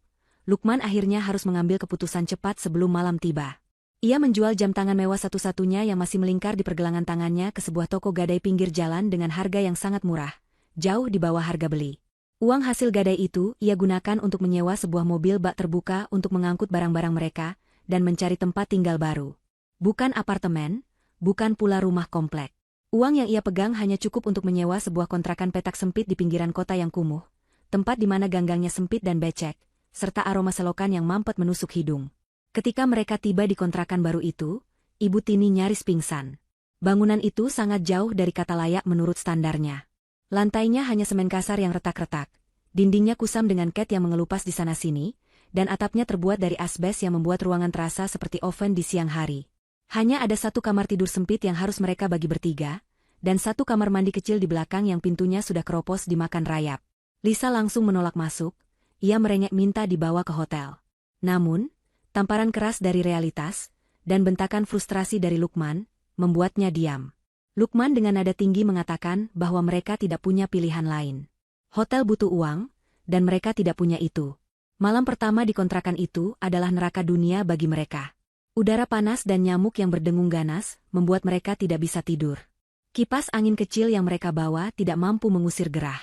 Lukman akhirnya harus mengambil keputusan cepat sebelum malam tiba. Ia menjual jam tangan mewah satu-satunya yang masih melingkar di pergelangan tangannya ke sebuah toko gadai pinggir jalan dengan harga yang sangat murah, jauh di bawah harga beli. Uang hasil gadai itu ia gunakan untuk menyewa sebuah mobil bak terbuka untuk mengangkut barang-barang mereka dan mencari tempat tinggal baru. Bukan apartemen, bukan pula rumah komplek. Uang yang ia pegang hanya cukup untuk menyewa sebuah kontrakan petak sempit di pinggiran kota yang kumuh, tempat di mana ganggangnya sempit dan becek, serta aroma selokan yang mampet menusuk hidung. Ketika mereka tiba di kontrakan baru itu, Ibu Tini nyaris pingsan. Bangunan itu sangat jauh dari kata layak menurut standarnya. Lantainya hanya semen kasar yang retak-retak, dindingnya kusam dengan cat yang mengelupas di sana-sini, dan atapnya terbuat dari asbes yang membuat ruangan terasa seperti oven di siang hari. Hanya ada satu kamar tidur sempit yang harus mereka bagi bertiga, dan satu kamar mandi kecil di belakang yang pintunya sudah keropos dimakan rayap. Lisa langsung menolak masuk, ia merengek minta dibawa ke hotel. Namun, tamparan keras dari realitas, dan bentakan frustrasi dari Lukman, membuatnya diam. Lukman dengan nada tinggi mengatakan bahwa mereka tidak punya pilihan lain. Hotel butuh uang, dan mereka tidak punya itu. Malam pertama di kontrakan itu adalah neraka dunia bagi mereka. Udara panas dan nyamuk yang berdengung ganas, membuat mereka tidak bisa tidur. Kipas angin kecil yang mereka bawa tidak mampu mengusir gerah.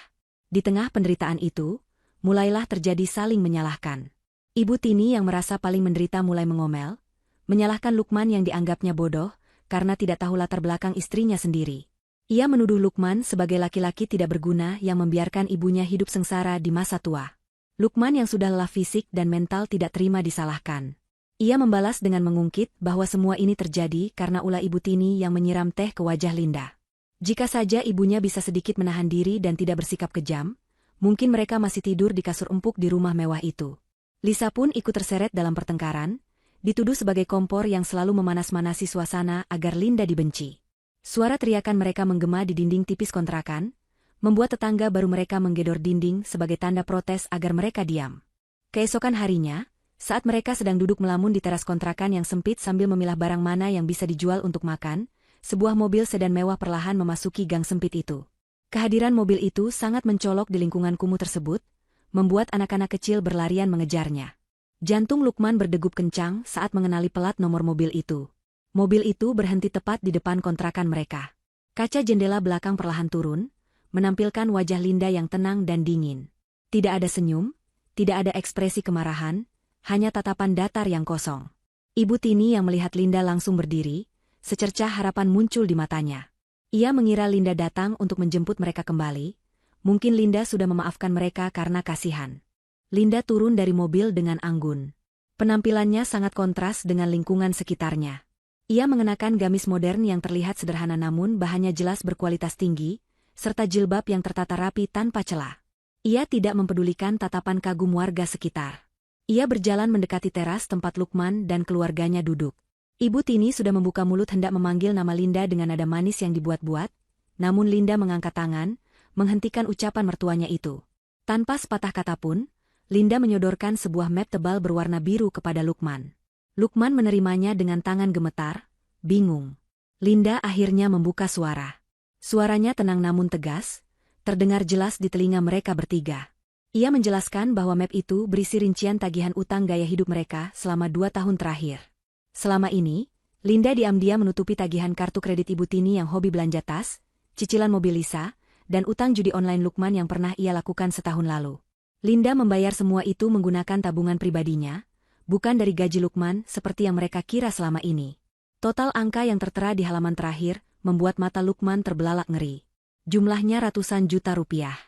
Di tengah penderitaan itu, mulailah terjadi saling menyalahkan. Ibu Tini yang merasa paling menderita mulai mengomel, menyalahkan Lukman yang dianggapnya bodoh, karena tidak tahu latar belakang istrinya sendiri. Ia menuduh Lukman sebagai laki-laki tidak berguna yang membiarkan ibunya hidup sengsara di masa tua. Lukman yang sudah lelah fisik dan mental tidak terima disalahkan. Ia membalas dengan mengungkit bahwa semua ini terjadi karena ulah Ibu Tini yang menyiram teh ke wajah Linda. Jika saja ibunya bisa sedikit menahan diri dan tidak bersikap kejam, mungkin mereka masih tidur di kasur empuk di rumah mewah itu. Lisa pun ikut terseret dalam pertengkaran, dituduh sebagai kompor yang selalu memanas-manasi suasana agar Linda dibenci. Suara teriakan mereka menggema di dinding tipis kontrakan, membuat tetangga baru mereka menggedor dinding sebagai tanda protes agar mereka diam. Keesokan harinya, saat mereka sedang duduk melamun di teras kontrakan yang sempit sambil memilah barang mana yang bisa dijual untuk makan, sebuah mobil sedan mewah perlahan memasuki gang sempit itu. Kehadiran mobil itu sangat mencolok di lingkungan kumuh tersebut, membuat anak-anak kecil berlarian mengejarnya. Jantung Lukman berdegup kencang saat mengenali pelat nomor mobil itu. Mobil itu berhenti tepat di depan kontrakan mereka. Kaca jendela belakang perlahan turun, menampilkan wajah Linda yang tenang dan dingin. Tidak ada senyum, tidak ada ekspresi kemarahan, hanya tatapan datar yang kosong. Ibu Tini yang melihat Linda langsung berdiri, secercah harapan muncul di matanya. Ia mengira Linda datang untuk menjemput mereka kembali. Mungkin Linda sudah memaafkan mereka karena kasihan. Linda turun dari mobil dengan anggun. Penampilannya sangat kontras dengan lingkungan sekitarnya. Ia mengenakan gamis modern yang terlihat sederhana namun bahannya jelas berkualitas tinggi, serta jilbab yang tertata rapi tanpa celah. Ia tidak mempedulikan tatapan kagum warga sekitar. Ia berjalan mendekati teras tempat Lukman dan keluarganya duduk. Ibu Tini sudah membuka mulut hendak memanggil nama Linda dengan nada manis yang dibuat-buat, namun Linda mengangkat tangan, menghentikan ucapan mertuanya itu. Tanpa sepatah kata pun, Linda menyodorkan sebuah map tebal berwarna biru kepada Lukman. Lukman menerimanya dengan tangan gemetar, bingung. Linda akhirnya membuka suara. Suaranya tenang namun tegas, terdengar jelas di telinga mereka bertiga. Ia menjelaskan bahwa map itu berisi rincian tagihan utang gaya hidup mereka selama 2 tahun terakhir. Selama ini, Linda diam-diam menutupi tagihan kartu kredit Ibu Tini yang hobi belanja tas, cicilan mobil Lisa, dan utang judi online Lukman yang pernah ia lakukan setahun lalu. Linda membayar semua itu menggunakan tabungan pribadinya, bukan dari gaji Lukman seperti yang mereka kira selama ini. Total angka yang tertera di halaman terakhir membuat mata Lukman terbelalak ngeri. Jumlahnya ratusan juta rupiah.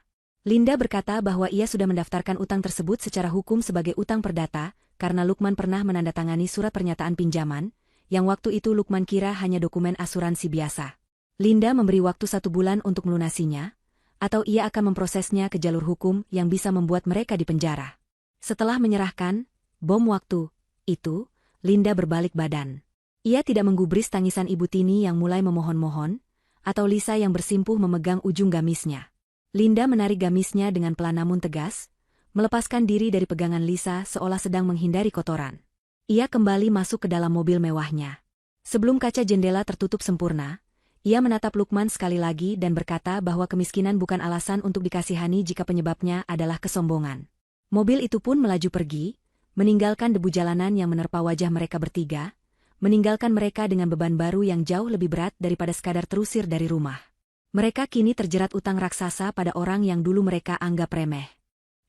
Linda berkata bahwa ia sudah mendaftarkan utang tersebut secara hukum sebagai utang perdata karena Lukman pernah menandatangani surat pernyataan pinjaman, yang waktu itu Lukman kira hanya dokumen asuransi biasa. Linda memberi waktu 1 bulan untuk melunasinya, atau ia akan memprosesnya ke jalur hukum yang bisa membuat mereka dipenjara. Setelah menyerahkan bom waktu itu, Linda berbalik badan. Ia tidak menggubris tangisan Ibu Tini yang mulai memohon-mohon, atau Lisa yang bersimpuh memegang ujung gamisnya. Linda menarik gamisnya dengan pelan namun tegas, melepaskan diri dari pegangan Lisa seolah sedang menghindari kotoran. Ia kembali masuk ke dalam mobil mewahnya. Sebelum kaca jendela tertutup sempurna, ia menatap Lukman sekali lagi dan berkata bahwa kemiskinan bukan alasan untuk dikasihani jika penyebabnya adalah kesombongan. Mobil itu pun melaju pergi, meninggalkan debu jalanan yang menerpa wajah mereka bertiga, meninggalkan mereka dengan beban baru yang jauh lebih berat daripada sekadar terusir dari rumah. Mereka kini terjerat utang raksasa pada orang yang dulu mereka anggap remeh.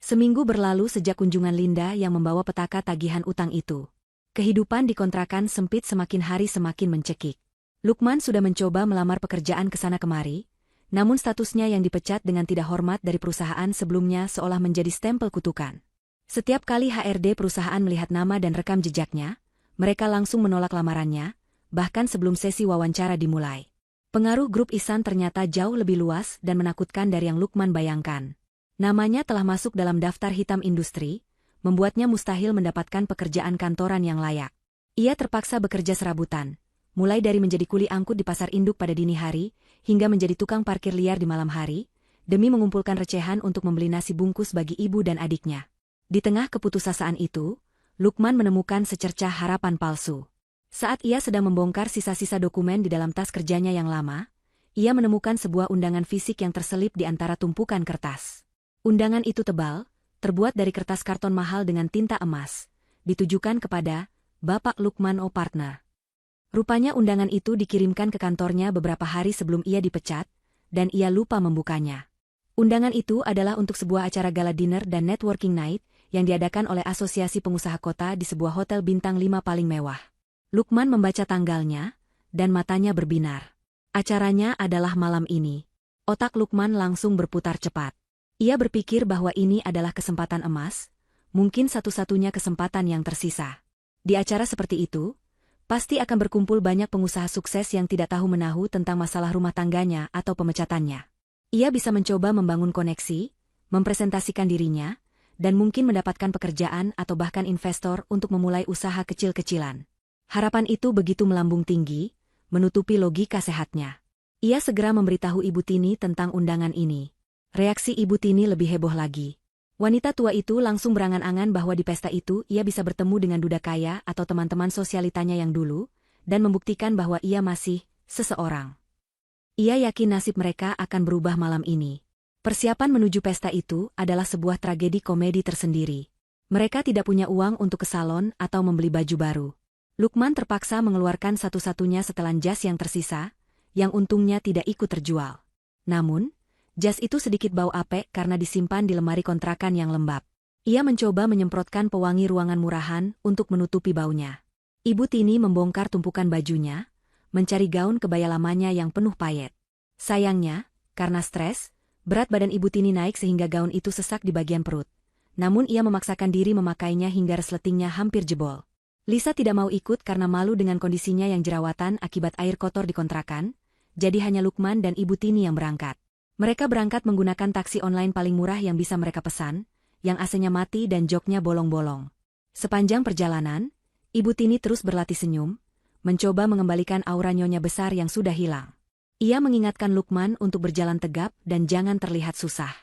Seminggu berlalu sejak kunjungan Linda yang membawa petaka tagihan utang itu. Kehidupan di kontrakan sempit semakin hari semakin mencekik. Lukman sudah mencoba melamar pekerjaan ke sana kemari, namun statusnya yang dipecat dengan tidak hormat dari perusahaan sebelumnya seolah menjadi stempel kutukan. Setiap kali HRD perusahaan melihat nama dan rekam jejaknya, mereka langsung menolak lamarannya, bahkan sebelum sesi wawancara dimulai. Pengaruh grup Ihsan ternyata jauh lebih luas dan menakutkan dari yang Lukman bayangkan. Namanya telah masuk dalam daftar hitam industri, membuatnya mustahil mendapatkan pekerjaan kantoran yang layak. Ia terpaksa bekerja serabutan, mulai dari menjadi kuli angkut di pasar induk pada dini hari, hingga menjadi tukang parkir liar di malam hari, demi mengumpulkan recehan untuk membeli nasi bungkus bagi ibu dan adiknya. Di tengah keputusasaan itu, Lukman menemukan secercah harapan palsu. Saat ia sedang membongkar sisa-sisa dokumen di dalam tas kerjanya yang lama, ia menemukan sebuah undangan fisik yang terselip di antara tumpukan kertas. Undangan itu tebal, terbuat dari kertas karton mahal dengan tinta emas, ditujukan kepada Bapak Lukman O. Partner. Rupanya undangan itu dikirimkan ke kantornya beberapa hari sebelum ia dipecat, dan ia lupa membukanya. Undangan itu adalah untuk sebuah acara gala dinner dan networking night yang diadakan oleh Asosiasi Pengusaha Kota di sebuah hotel bintang 5 paling mewah. Lukman membaca tanggalnya, dan matanya berbinar. Acaranya adalah malam ini. Otak Lukman langsung berputar cepat. Ia berpikir bahwa ini adalah kesempatan emas, mungkin satu-satunya kesempatan yang tersisa. Di acara seperti itu, pasti akan berkumpul banyak pengusaha sukses yang tidak tahu menahu tentang masalah rumah tangganya atau pemecatannya. Ia bisa mencoba membangun koneksi, mempresentasikan dirinya, dan mungkin mendapatkan pekerjaan atau bahkan investor untuk memulai usaha kecil-kecilan. Harapan itu begitu melambung tinggi, menutupi logika sehatnya. Ia segera memberitahu Ibu Tini tentang undangan ini. Reaksi Ibu Tini lebih heboh lagi. Wanita tua itu langsung berangan-angan bahwa di pesta itu ia bisa bertemu dengan duda kaya atau teman-teman sosialitanya yang dulu, dan membuktikan bahwa ia masih seseorang. Ia yakin nasib mereka akan berubah malam ini. Persiapan menuju pesta itu adalah sebuah tragedi komedi tersendiri. Mereka tidak punya uang untuk ke salon atau membeli baju baru. Lukman terpaksa mengeluarkan satu-satunya setelan jas yang tersisa, yang untungnya tidak ikut terjual. Namun, jas itu sedikit bau apek karena disimpan di lemari kontrakan yang lembab. Ia mencoba menyemprotkan pewangi ruangan murahan untuk menutupi baunya. Ibu Tini membongkar tumpukan bajunya, mencari gaun kebaya lamanya yang penuh payet. Sayangnya, karena stres, berat badan Ibu Tini naik sehingga gaun itu sesak di bagian perut. Namun ia memaksakan diri memakainya hingga resletingnya hampir jebol. Lisa tidak mau ikut karena malu dengan kondisinya yang jerawatan akibat air kotor di kontrakan, jadi hanya Lukman dan Ibu Tini yang berangkat. Mereka berangkat menggunakan taksi online paling murah yang bisa mereka pesan, yang AC-nya mati dan joknya bolong-bolong. Sepanjang perjalanan, Ibu Tini terus berlatih senyum, mencoba mengembalikan aura nyonya besar yang sudah hilang. Ia mengingatkan Lukman untuk berjalan tegap dan jangan terlihat susah.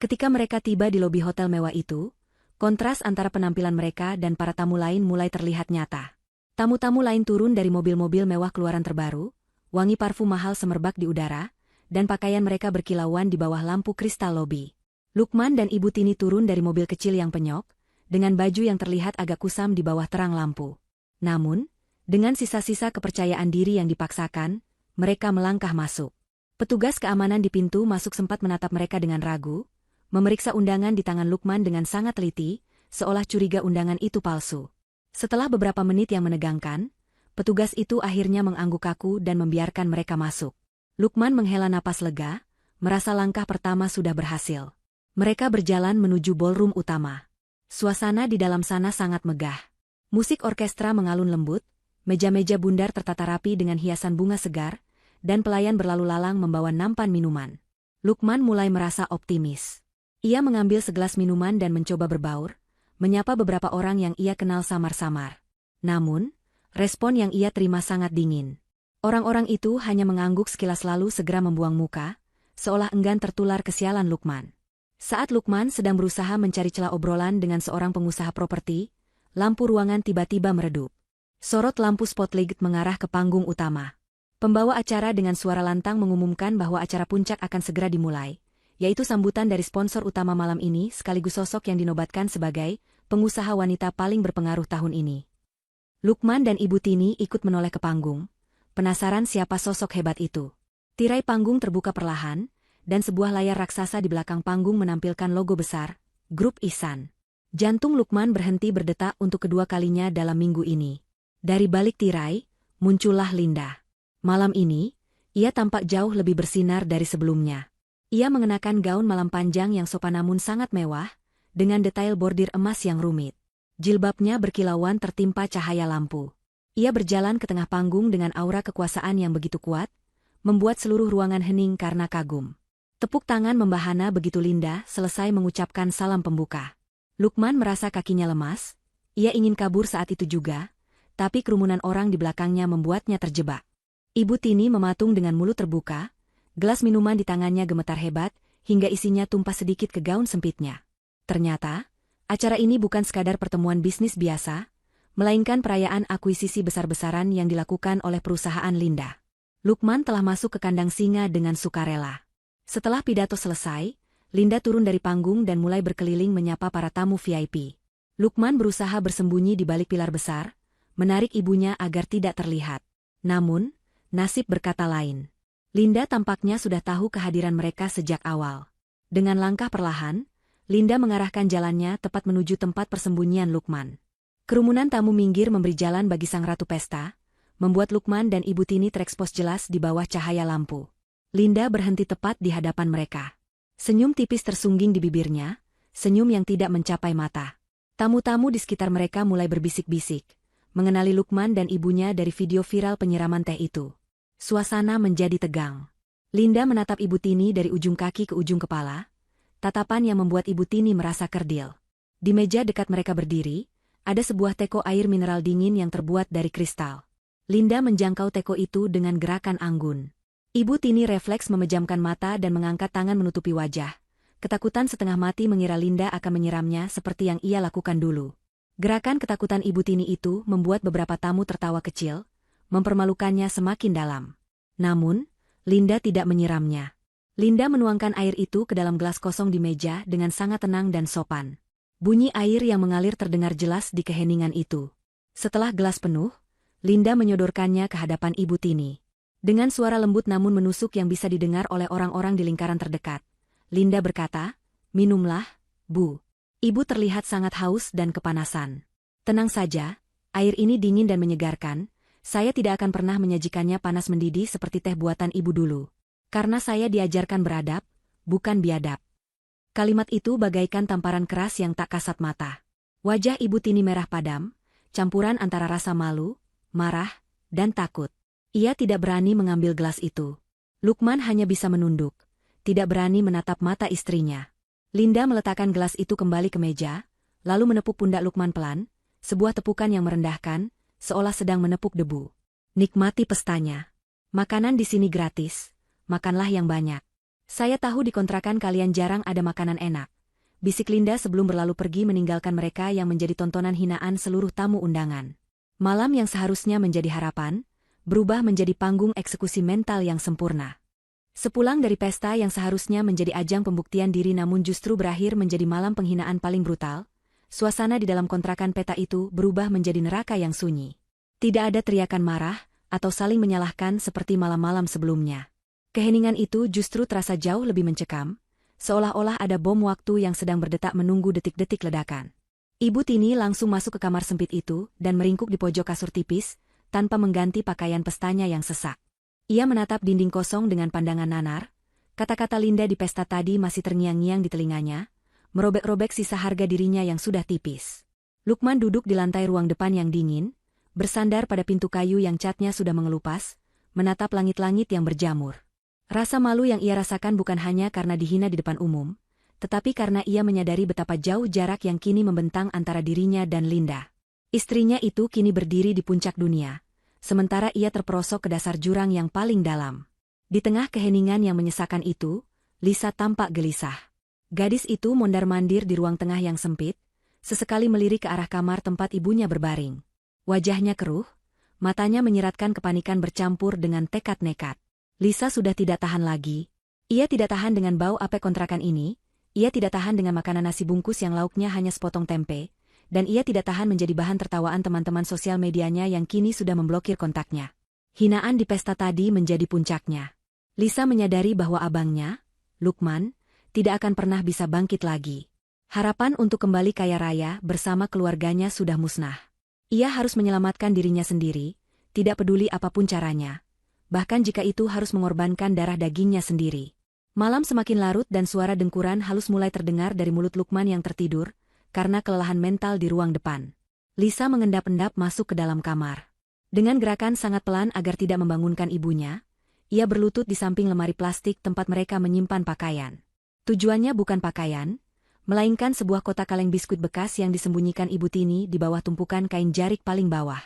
Ketika mereka tiba di lobi hotel mewah itu, kontras antara penampilan mereka dan para tamu lain mulai terlihat nyata. Tamu-tamu lain turun dari mobil-mobil mewah keluaran terbaru, wangi parfum mahal semerbak di udara, dan pakaian mereka berkilauan di bawah lampu kristal lobi. Lukman dan Ibu Tini turun dari mobil kecil yang penyok, dengan baju yang terlihat agak kusam di bawah terang lampu. Namun, dengan sisa-sisa kepercayaan diri yang dipaksakan, mereka melangkah masuk. Petugas keamanan di pintu masuk sempat menatap mereka dengan ragu, memeriksa undangan di tangan Lukman dengan sangat teliti, seolah curiga undangan itu palsu. Setelah beberapa menit yang menegangkan, petugas itu akhirnya mengangguk kaku dan membiarkan mereka masuk. Lukman menghela napas lega, merasa langkah pertama sudah berhasil. Mereka berjalan menuju ballroom utama. Suasana di dalam sana sangat megah. Musik orkestra mengalun lembut, meja-meja bundar tertata rapi dengan hiasan bunga segar, dan pelayan berlalu lalang membawa nampan minuman. Lukman mulai merasa optimis. Ia mengambil segelas minuman dan mencoba berbaur, menyapa beberapa orang yang ia kenal samar-samar. Namun, respon yang ia terima sangat dingin. Orang-orang itu hanya mengangguk sekilas lalu segera membuang muka, seolah enggan tertular kesialan Lukman. Saat Lukman sedang berusaha mencari celah obrolan dengan seorang pengusaha properti, lampu ruangan tiba-tiba meredup. Sorot lampu spotlight mengarah ke panggung utama. Pembawa acara dengan suara lantang mengumumkan bahwa acara puncak akan segera dimulai, yaitu sambutan dari sponsor utama malam ini sekaligus sosok yang dinobatkan sebagai pengusaha wanita paling berpengaruh tahun ini. Lukman dan Ibu Tini ikut menoleh ke panggung, penasaran siapa sosok hebat itu. Tirai panggung terbuka perlahan, dan sebuah layar raksasa di belakang panggung menampilkan logo besar, Grup Ihsan. Jantung Lukman berhenti berdetak untuk kedua kalinya dalam minggu ini. Dari balik tirai, muncullah Linda. Malam ini, ia tampak jauh lebih bersinar dari sebelumnya. Ia mengenakan gaun malam panjang yang sopan namun sangat mewah, dengan detail bordir emas yang rumit. Jilbabnya berkilauan tertimpa cahaya lampu. Ia berjalan ke tengah panggung dengan aura kekuasaan yang begitu kuat, membuat seluruh ruangan hening karena kagum. Tepuk tangan membahana begitu Linda selesai mengucapkan salam pembuka. Lukman merasa kakinya lemas, ia ingin kabur saat itu juga, tapi kerumunan orang di belakangnya membuatnya terjebak. Ibu Tini mematung dengan mulut terbuka, gelas minuman di tangannya gemetar hebat, hingga isinya tumpah sedikit ke gaun sempitnya. Ternyata, acara ini bukan sekadar pertemuan bisnis biasa, melainkan perayaan akuisisi besar-besaran yang dilakukan oleh perusahaan Linda. Lukman telah masuk ke kandang singa dengan sukarela. Setelah pidato selesai, Linda turun dari panggung dan mulai berkeliling menyapa para tamu VIP. Lukman berusaha bersembunyi di balik pilar besar, menarik ibunya agar tidak terlihat. Namun, nasib berkata lain. Linda tampaknya sudah tahu kehadiran mereka sejak awal. Dengan langkah perlahan, Linda mengarahkan jalannya tepat menuju tempat persembunyian Lukman. Kerumunan tamu minggir memberi jalan bagi sang ratu pesta, membuat Lukman dan Ibu Tini terekspos jelas di bawah cahaya lampu. Linda berhenti tepat di hadapan mereka. Senyum tipis tersungging di bibirnya, senyum yang tidak mencapai mata. Tamu-tamu di sekitar mereka mulai berbisik-bisik, mengenali Lukman dan ibunya dari video viral penyiraman teh itu. Suasana menjadi tegang. Linda menatap Ibu Tini dari ujung kaki ke ujung kepala, tatapan yang membuat Ibu Tini merasa kerdil. Di meja dekat mereka berdiri, ada sebuah teko air mineral dingin yang terbuat dari kristal. Linda menjangkau teko itu dengan gerakan anggun. Ibu Tini refleks memejamkan mata dan mengangkat tangan menutupi wajah. Ketakutan setengah mati mengira Linda akan menyiramnya seperti yang ia lakukan dulu. Gerakan ketakutan Ibu Tini itu membuat beberapa tamu tertawa kecil, mempermalukannya semakin dalam. Namun, Linda tidak menyiramnya. Linda menuangkan air itu ke dalam gelas kosong di meja dengan sangat tenang dan sopan. Bunyi air yang mengalir terdengar jelas di keheningan itu. Setelah gelas penuh, Linda menyodorkannya ke hadapan Ibu Tini. Dengan suara lembut namun menusuk yang bisa didengar oleh orang-orang di lingkaran terdekat, Linda berkata, "Minumlah, Bu." Ibu terlihat sangat haus dan kepanasan. "Tenang saja, air ini dingin dan menyegarkan, saya tidak akan pernah menyajikannya panas mendidih seperti teh buatan Ibu dulu. Karena saya diajarkan beradab, bukan biadab." Kalimat itu bagaikan tamparan keras yang tak kasat mata. Wajah Ibu Tini merah padam, campuran antara rasa malu, marah, dan takut. Ia tidak berani mengambil gelas itu. Lukman hanya bisa menunduk, tidak berani menatap mata istrinya. Linda meletakkan gelas itu kembali ke meja, lalu menepuk pundak Lukman pelan, sebuah tepukan yang merendahkan, seolah sedang menepuk debu. Nikmati pestanya. Makanan di sini gratis, makanlah yang banyak. Saya tahu di kontrakan kalian jarang ada makanan enak. Bisik Linda sebelum berlalu pergi meninggalkan mereka yang menjadi tontonan hinaan seluruh tamu undangan. Malam yang seharusnya menjadi harapan, berubah menjadi panggung eksekusi mental yang sempurna. Sepulang dari pesta yang seharusnya menjadi ajang pembuktian diri namun justru berakhir menjadi malam penghinaan paling brutal, suasana di dalam kontrakan peta itu berubah menjadi neraka yang sunyi. Tidak ada teriakan marah atau saling menyalahkan seperti malam-malam sebelumnya. Keheningan itu justru terasa jauh lebih mencekam, seolah-olah ada bom waktu yang sedang berdetak menunggu detik-detik ledakan. Ibu Tini langsung masuk ke kamar sempit itu dan meringkuk di pojok kasur tipis, tanpa mengganti pakaian pestanya yang sesak. Ia menatap dinding kosong dengan pandangan nanar, kata-kata Linda di pesta tadi masih terngiang-ngiang di telinganya, merobek-robek sisa harga dirinya yang sudah tipis. Lukman duduk di lantai ruang depan yang dingin, bersandar pada pintu kayu yang catnya sudah mengelupas, menatap langit-langit yang berjamur. Rasa malu yang ia rasakan bukan hanya karena dihina di depan umum, tetapi karena ia menyadari betapa jauh jarak yang kini membentang antara dirinya dan Linda. Istrinya itu kini berdiri di puncak dunia, sementara ia terperosok ke dasar jurang yang paling dalam. Di tengah keheningan yang menyesakan itu, Lisa tampak gelisah. Gadis itu mondar-mandir di ruang tengah yang sempit, sesekali melirik ke arah kamar tempat ibunya berbaring. Wajahnya keruh, matanya menyiratkan kepanikan bercampur dengan tekad nekat. Lisa sudah tidak tahan lagi. Ia tidak tahan dengan bau apek kontrakan ini, ia tidak tahan dengan makanan nasi bungkus yang lauknya hanya sepotong tempe, dan ia tidak tahan menjadi bahan tertawaan teman-teman sosial medianya yang kini sudah memblokir kontaknya. Hinaan di pesta tadi menjadi puncaknya. Lisa menyadari bahwa abangnya, Lukman, tidak akan pernah bisa bangkit lagi. Harapan untuk kembali kaya raya bersama keluarganya sudah musnah. Ia harus menyelamatkan dirinya sendiri, tidak peduli apapun caranya. Bahkan jika itu harus mengorbankan darah dagingnya sendiri. Malam semakin larut dan suara dengkuran halus mulai terdengar dari mulut Lukman yang tertidur, karena kelelahan mental di ruang depan. Lisa mengendap-endap masuk ke dalam kamar. Dengan gerakan sangat pelan agar tidak membangunkan ibunya, ia berlutut di samping lemari plastik tempat mereka menyimpan pakaian. Tujuannya bukan pakaian, melainkan sebuah kotak kaleng biskuit bekas yang disembunyikan Ibu Tini di bawah tumpukan kain jarik paling bawah.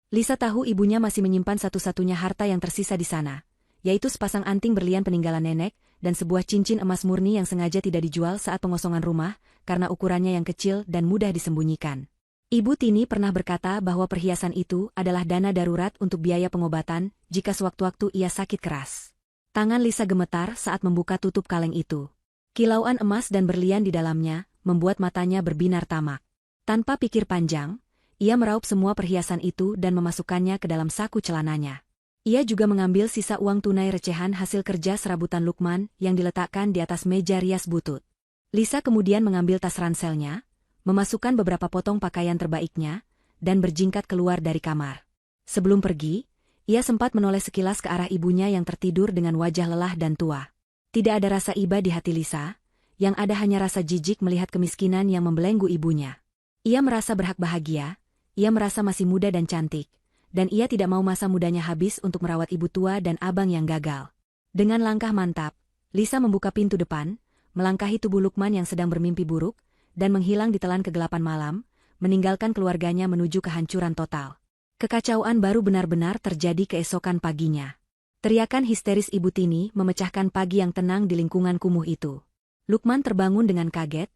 Lisa tahu ibunya masih menyimpan satu-satunya harta yang tersisa di sana, yaitu sepasang anting berlian peninggalan nenek, dan sebuah cincin emas murni yang sengaja tidak dijual saat pengosongan rumah, karena ukurannya yang kecil dan mudah disembunyikan. Ibu Tini pernah berkata bahwa perhiasan itu adalah dana darurat untuk biaya pengobatan jika sewaktu-waktu ia sakit keras. Tangan Lisa gemetar saat membuka tutup kaleng itu. Kilauan emas dan berlian di dalamnya membuat matanya berbinar tamak. Tanpa pikir panjang, ia meraup semua perhiasan itu dan memasukkannya ke dalam saku celananya. Ia juga mengambil sisa uang tunai recehan hasil kerja serabutan Lukman yang diletakkan di atas meja rias butut. Lisa kemudian mengambil tas ranselnya, memasukkan beberapa potong pakaian terbaiknya, dan berjingkat keluar dari kamar. Sebelum pergi, ia sempat menoleh sekilas ke arah ibunya yang tertidur dengan wajah lelah dan tua. Tidak ada rasa iba di hati Lisa, yang ada hanya rasa jijik melihat kemiskinan yang membelenggu ibunya. Ia merasa berhak bahagia, ia merasa masih muda dan cantik, dan ia tidak mau masa mudanya habis untuk merawat ibu tua dan abang yang gagal. Dengan langkah mantap, Lisa membuka pintu depan, melangkahi tubuh Lukman yang sedang bermimpi buruk, dan menghilang di telan kegelapan malam, meninggalkan keluarganya menuju kehancuran total. Kekacauan baru benar-benar terjadi keesokan paginya. Teriakan histeris Ibu Tini memecahkan pagi yang tenang di lingkungan kumuh itu. Lukman terbangun dengan kaget,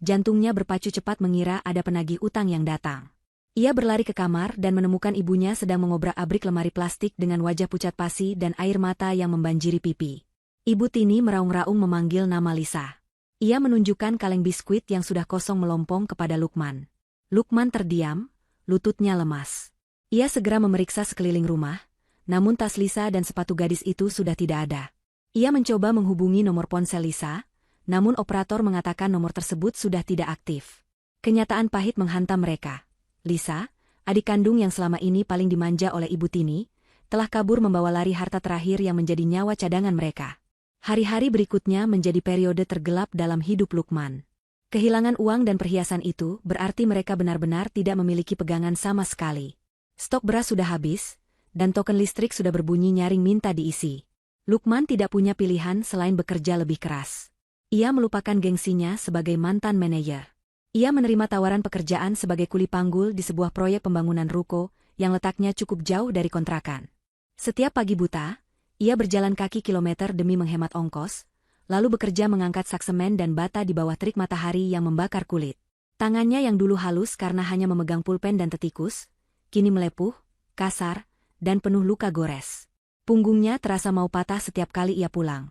jantungnya berpacu cepat mengira ada penagih utang yang datang. Ia berlari ke kamar dan menemukan ibunya sedang mengobrak-abrik lemari plastik dengan wajah pucat pasi dan air mata yang membanjiri pipi. Ibu Tini meraung-raung memanggil nama Lisa. Ia menunjukkan kaleng biskuit yang sudah kosong melompong kepada Lukman. Lukman terdiam, lututnya lemas. Ia segera memeriksa sekeliling rumah, namun tas Lisa dan sepatu gadis itu sudah tidak ada. Ia mencoba menghubungi nomor ponsel Lisa, namun operator mengatakan nomor tersebut sudah tidak aktif. Kenyataan pahit menghantam mereka. Lisa, adik kandung yang selama ini paling dimanja oleh Ibu Tini, telah kabur membawa lari harta terakhir yang menjadi nyawa cadangan mereka. Hari-hari berikutnya menjadi periode tergelap dalam hidup Lukman. Kehilangan uang dan perhiasan itu berarti mereka benar-benar tidak memiliki pegangan sama sekali. Stok beras sudah habis, dan token listrik sudah berbunyi nyaring minta diisi. Lukman tidak punya pilihan selain bekerja lebih keras. Ia melupakan gengsinya sebagai mantan manajer. Ia menerima tawaran pekerjaan sebagai kuli panggul di sebuah proyek pembangunan ruko yang letaknya cukup jauh dari kontrakan. Setiap pagi buta, ia berjalan kaki kilometer demi menghemat ongkos, lalu bekerja mengangkat sak semen dan bata di bawah terik matahari yang membakar kulit. Tangannya yang dulu halus karena hanya memegang pulpen dan tetikus, kini melepuh, kasar, dan penuh luka gores. Punggungnya terasa mau patah setiap kali ia pulang.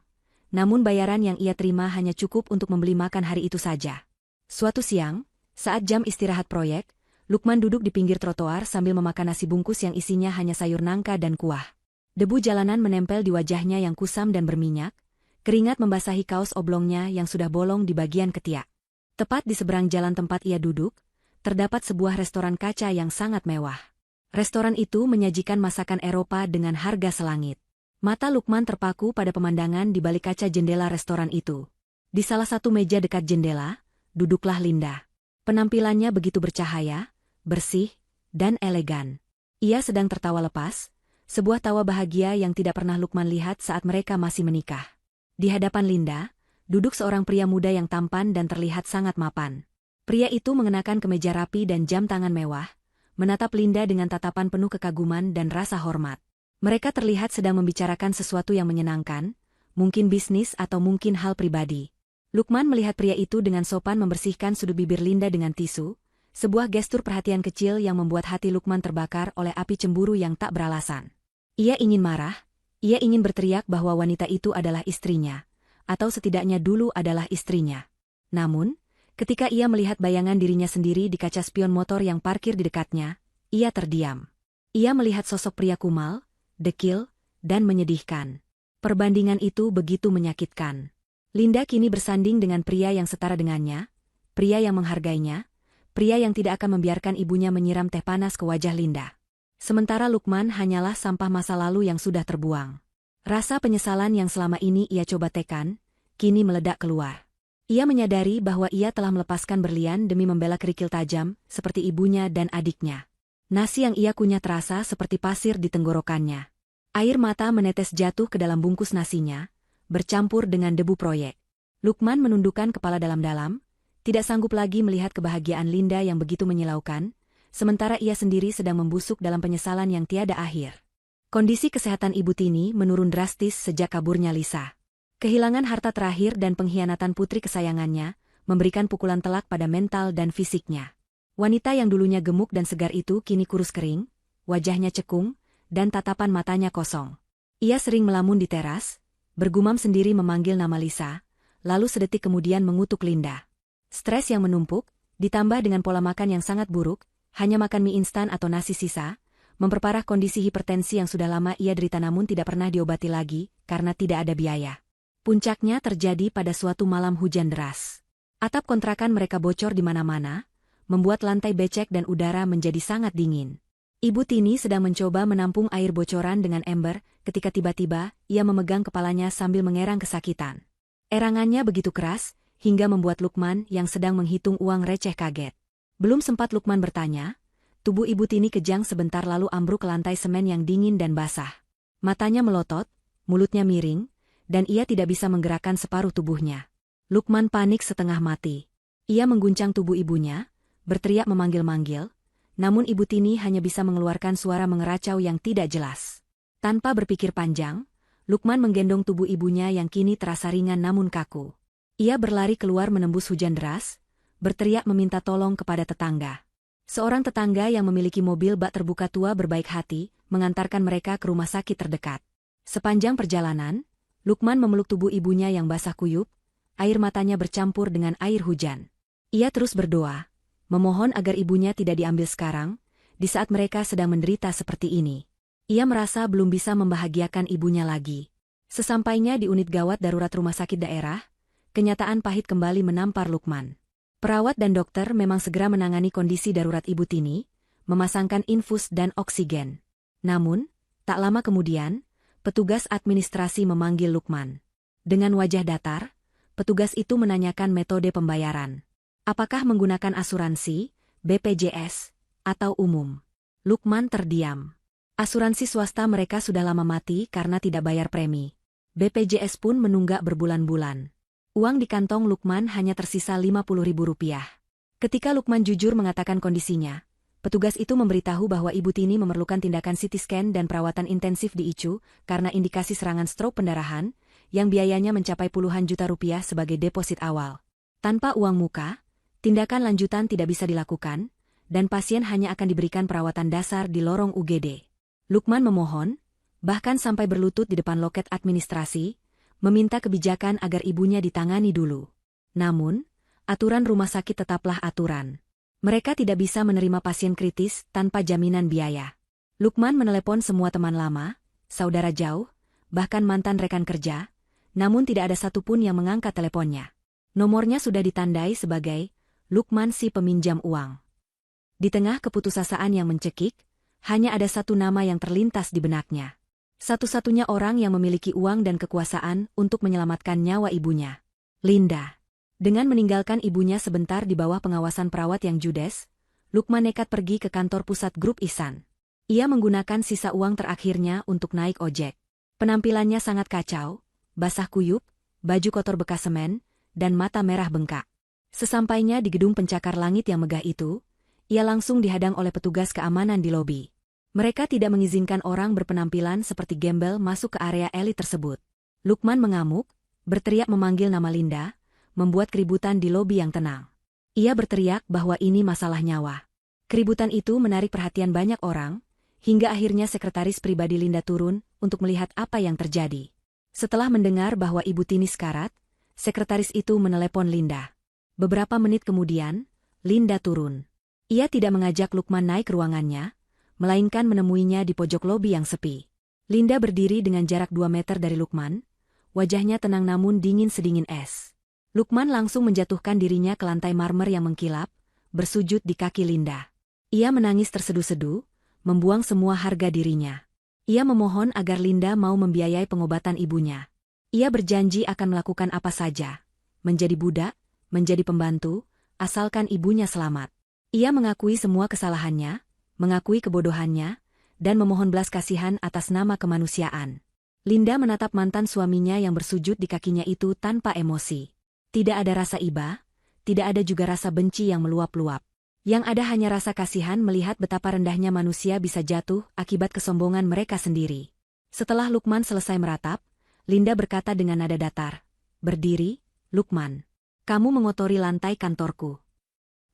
Namun bayaran yang ia terima hanya cukup untuk membeli makan hari itu saja. Suatu siang, saat jam istirahat proyek, Lukman duduk di pinggir trotoar sambil memakan nasi bungkus yang isinya hanya sayur nangka dan kuah. Debu jalanan menempel di wajahnya yang kusam dan berminyak, keringat membasahi kaos oblongnya yang sudah bolong di bagian ketiak. Tepat di seberang jalan tempat ia duduk, terdapat sebuah restoran kaca yang sangat mewah. Restoran itu menyajikan masakan Eropa dengan harga selangit. Mata Lukman terpaku pada pemandangan di balik kaca jendela restoran itu. Di salah satu meja dekat jendela, duduklah Linda. Penampilannya begitu bercahaya, bersih, dan elegan. Ia sedang tertawa lepas, sebuah tawa bahagia yang tidak pernah Lukman lihat saat mereka masih menikah. Di hadapan Linda, duduk seorang pria muda yang tampan dan terlihat sangat mapan. Pria itu mengenakan kemeja rapi dan jam tangan mewah, menatap Linda dengan tatapan penuh kekaguman dan rasa hormat. Mereka terlihat sedang membicarakan sesuatu yang menyenangkan, mungkin bisnis atau mungkin hal pribadi. Lukman melihat pria itu dengan sopan membersihkan sudut bibir Linda dengan tisu, sebuah gestur perhatian kecil yang membuat hati Lukman terbakar oleh api cemburu yang tak beralasan. Ia ingin marah, ia ingin berteriak bahwa wanita itu adalah istrinya, atau setidaknya dulu adalah istrinya. Namun, ketika ia melihat bayangan dirinya sendiri di kaca spion motor yang parkir di dekatnya, ia terdiam. Ia melihat sosok pria kumal, dekil, dan menyedihkan. Perbandingan itu begitu menyakitkan. Linda kini bersanding dengan pria yang setara dengannya, pria yang menghargainya, pria yang tidak akan membiarkan ibunya menyiram teh panas ke wajah Linda. Sementara Lukman hanyalah sampah masa lalu yang sudah terbuang. Rasa penyesalan yang selama ini ia coba tekan, kini meledak keluar. Ia menyadari bahwa ia telah melepaskan berlian demi membela kerikil tajam, seperti ibunya dan adiknya. Nasi yang ia kunyah terasa seperti pasir di tenggorokannya. Air mata menetes jatuh ke dalam bungkus nasinya, bercampur dengan debu proyek. Lukman menundukkan kepala dalam-dalam, tidak sanggup lagi melihat kebahagiaan Linda yang begitu menyilaukan, sementara ia sendiri sedang membusuk dalam penyesalan yang tiada akhir. Kondisi kesehatan Ibu Tini menurun drastis sejak kaburnya Lisa. Kehilangan harta terakhir dan pengkhianatan putri kesayangannya, memberikan pukulan telak pada mental dan fisiknya. Wanita yang dulunya gemuk dan segar itu kini kurus kering, wajahnya cekung, dan tatapan matanya kosong. Ia sering melamun di teras, bergumam sendiri memanggil nama Lisa, lalu sedetik kemudian mengutuk Linda. Stres yang menumpuk, ditambah dengan pola makan yang sangat buruk, hanya makan mie instan atau nasi sisa, memperparah kondisi hipertensi yang sudah lama ia derita namun tidak pernah diobati lagi, karena tidak ada biaya. Puncaknya terjadi pada suatu malam hujan deras. Atap kontrakan mereka bocor di mana-mana, membuat lantai becek dan udara menjadi sangat dingin. Ibu Tini sedang mencoba menampung air bocoran dengan ember, ketika tiba-tiba ia memegang kepalanya sambil mengerang kesakitan. Erangannya begitu keras, hingga membuat Lukman yang sedang menghitung uang receh kaget. Belum sempat Lukman bertanya, tubuh Ibu Tini kejang sebentar lalu ambruk ke lantai semen yang dingin dan basah. Matanya melotot, mulutnya miring, dan ia tidak bisa menggerakkan separuh tubuhnya. Lukman panik setengah mati. Ia mengguncang tubuh ibunya, berteriak memanggil-manggil, namun Ibu Tini hanya bisa mengeluarkan suara mengeracau yang tidak jelas. Tanpa berpikir panjang, Lukman menggendong tubuh ibunya yang kini terasa ringan namun kaku. Ia berlari keluar menembus hujan deras, berteriak meminta tolong kepada tetangga. Seorang tetangga yang memiliki mobil bak terbuka tua berbaik hati, mengantarkan mereka ke rumah sakit terdekat. Sepanjang perjalanan, Lukman memeluk tubuh ibunya yang basah kuyup, air matanya bercampur dengan air hujan. Ia terus berdoa, memohon agar ibunya tidak diambil sekarang, di saat mereka sedang menderita seperti ini. Ia merasa belum bisa membahagiakan ibunya lagi. Sesampainya di unit gawat darurat rumah sakit daerah, kenyataan pahit kembali menampar Lukman. Perawat dan dokter memang segera menangani kondisi darurat Ibu Tini, memasangkan infus dan oksigen. Namun, tak lama kemudian, petugas administrasi memanggil Lukman. Dengan wajah datar, petugas itu menanyakan metode pembayaran. Apakah menggunakan asuransi, BPJS, atau umum? Lukman terdiam. Asuransi swasta mereka sudah lama mati karena tidak bayar premi. BPJS pun menunggak berbulan-bulan. Uang di kantong Lukman hanya tersisa Rp50.000. Ketika Lukman jujur mengatakan kondisinya, petugas itu memberitahu bahwa Ibu Tini memerlukan tindakan CT scan dan perawatan intensif di ICU karena indikasi serangan stroke pendarahan, yang biayanya mencapai puluhan juta rupiah sebagai deposit awal. Tanpa uang muka, tindakan lanjutan tidak bisa dilakukan, dan pasien hanya akan diberikan perawatan dasar di lorong UGD. Lukman memohon, bahkan sampai berlutut di depan loket administrasi, meminta kebijakan agar ibunya ditangani dulu. Namun, aturan rumah sakit tetaplah aturan. Mereka tidak bisa menerima pasien kritis tanpa jaminan biaya. Lukman menelepon semua teman lama, saudara jauh, bahkan mantan rekan kerja, namun tidak ada satupun yang mengangkat teleponnya. Nomornya sudah ditandai sebagai Lukman si peminjam uang. Di tengah keputusasaan yang mencekik, hanya ada satu nama yang terlintas di benaknya. Satu-satunya orang yang memiliki uang dan kekuasaan untuk menyelamatkan nyawa ibunya. Linda. Dengan meninggalkan ibunya sebentar di bawah pengawasan perawat yang judes, Lukman nekat pergi ke kantor pusat grup Ihsan. Ia menggunakan sisa uang terakhirnya untuk naik ojek. Penampilannya sangat kacau, basah kuyup, baju kotor bekas semen, dan mata merah bengkak. Sesampainya di gedung pencakar langit yang megah itu, ia langsung dihadang oleh petugas keamanan di lobi. Mereka tidak mengizinkan orang berpenampilan seperti gembel masuk ke area elit tersebut. Lukman mengamuk, berteriak memanggil nama Linda, membuat keributan di lobi yang tenang. Ia berteriak bahwa ini masalah nyawa. Keributan itu menarik perhatian banyak orang, hingga akhirnya sekretaris pribadi Linda turun untuk melihat apa yang terjadi. Setelah mendengar bahwa Ibu Tini sekarat, sekretaris itu menelepon Linda. Beberapa menit kemudian, Linda turun. Ia tidak mengajak Lukman naik ke ruangannya, melainkan menemuinya di pojok lobi yang sepi. Linda berdiri dengan jarak 2 meter dari Lukman, wajahnya tenang namun dingin sedingin es. Lukman langsung menjatuhkan dirinya ke lantai marmer yang mengkilap, bersujud di kaki Linda. Ia menangis terseduh-seduh, membuang semua harga dirinya. Ia memohon agar Linda mau membiayai pengobatan ibunya. Ia berjanji akan melakukan apa saja, menjadi budak, menjadi pembantu, asalkan ibunya selamat. Ia mengakui semua kesalahannya, mengakui kebodohannya, dan memohon belas kasihan atas nama kemanusiaan. Linda menatap mantan suaminya yang bersujud di kakinya itu tanpa emosi. Tidak ada rasa iba, tidak ada juga rasa benci yang meluap-luap. Yang ada hanya rasa kasihan melihat betapa rendahnya manusia bisa jatuh akibat kesombongan mereka sendiri. Setelah Lukman selesai meratap, Linda berkata dengan nada datar, "Berdiri, Lukman. Kamu mengotori lantai kantorku."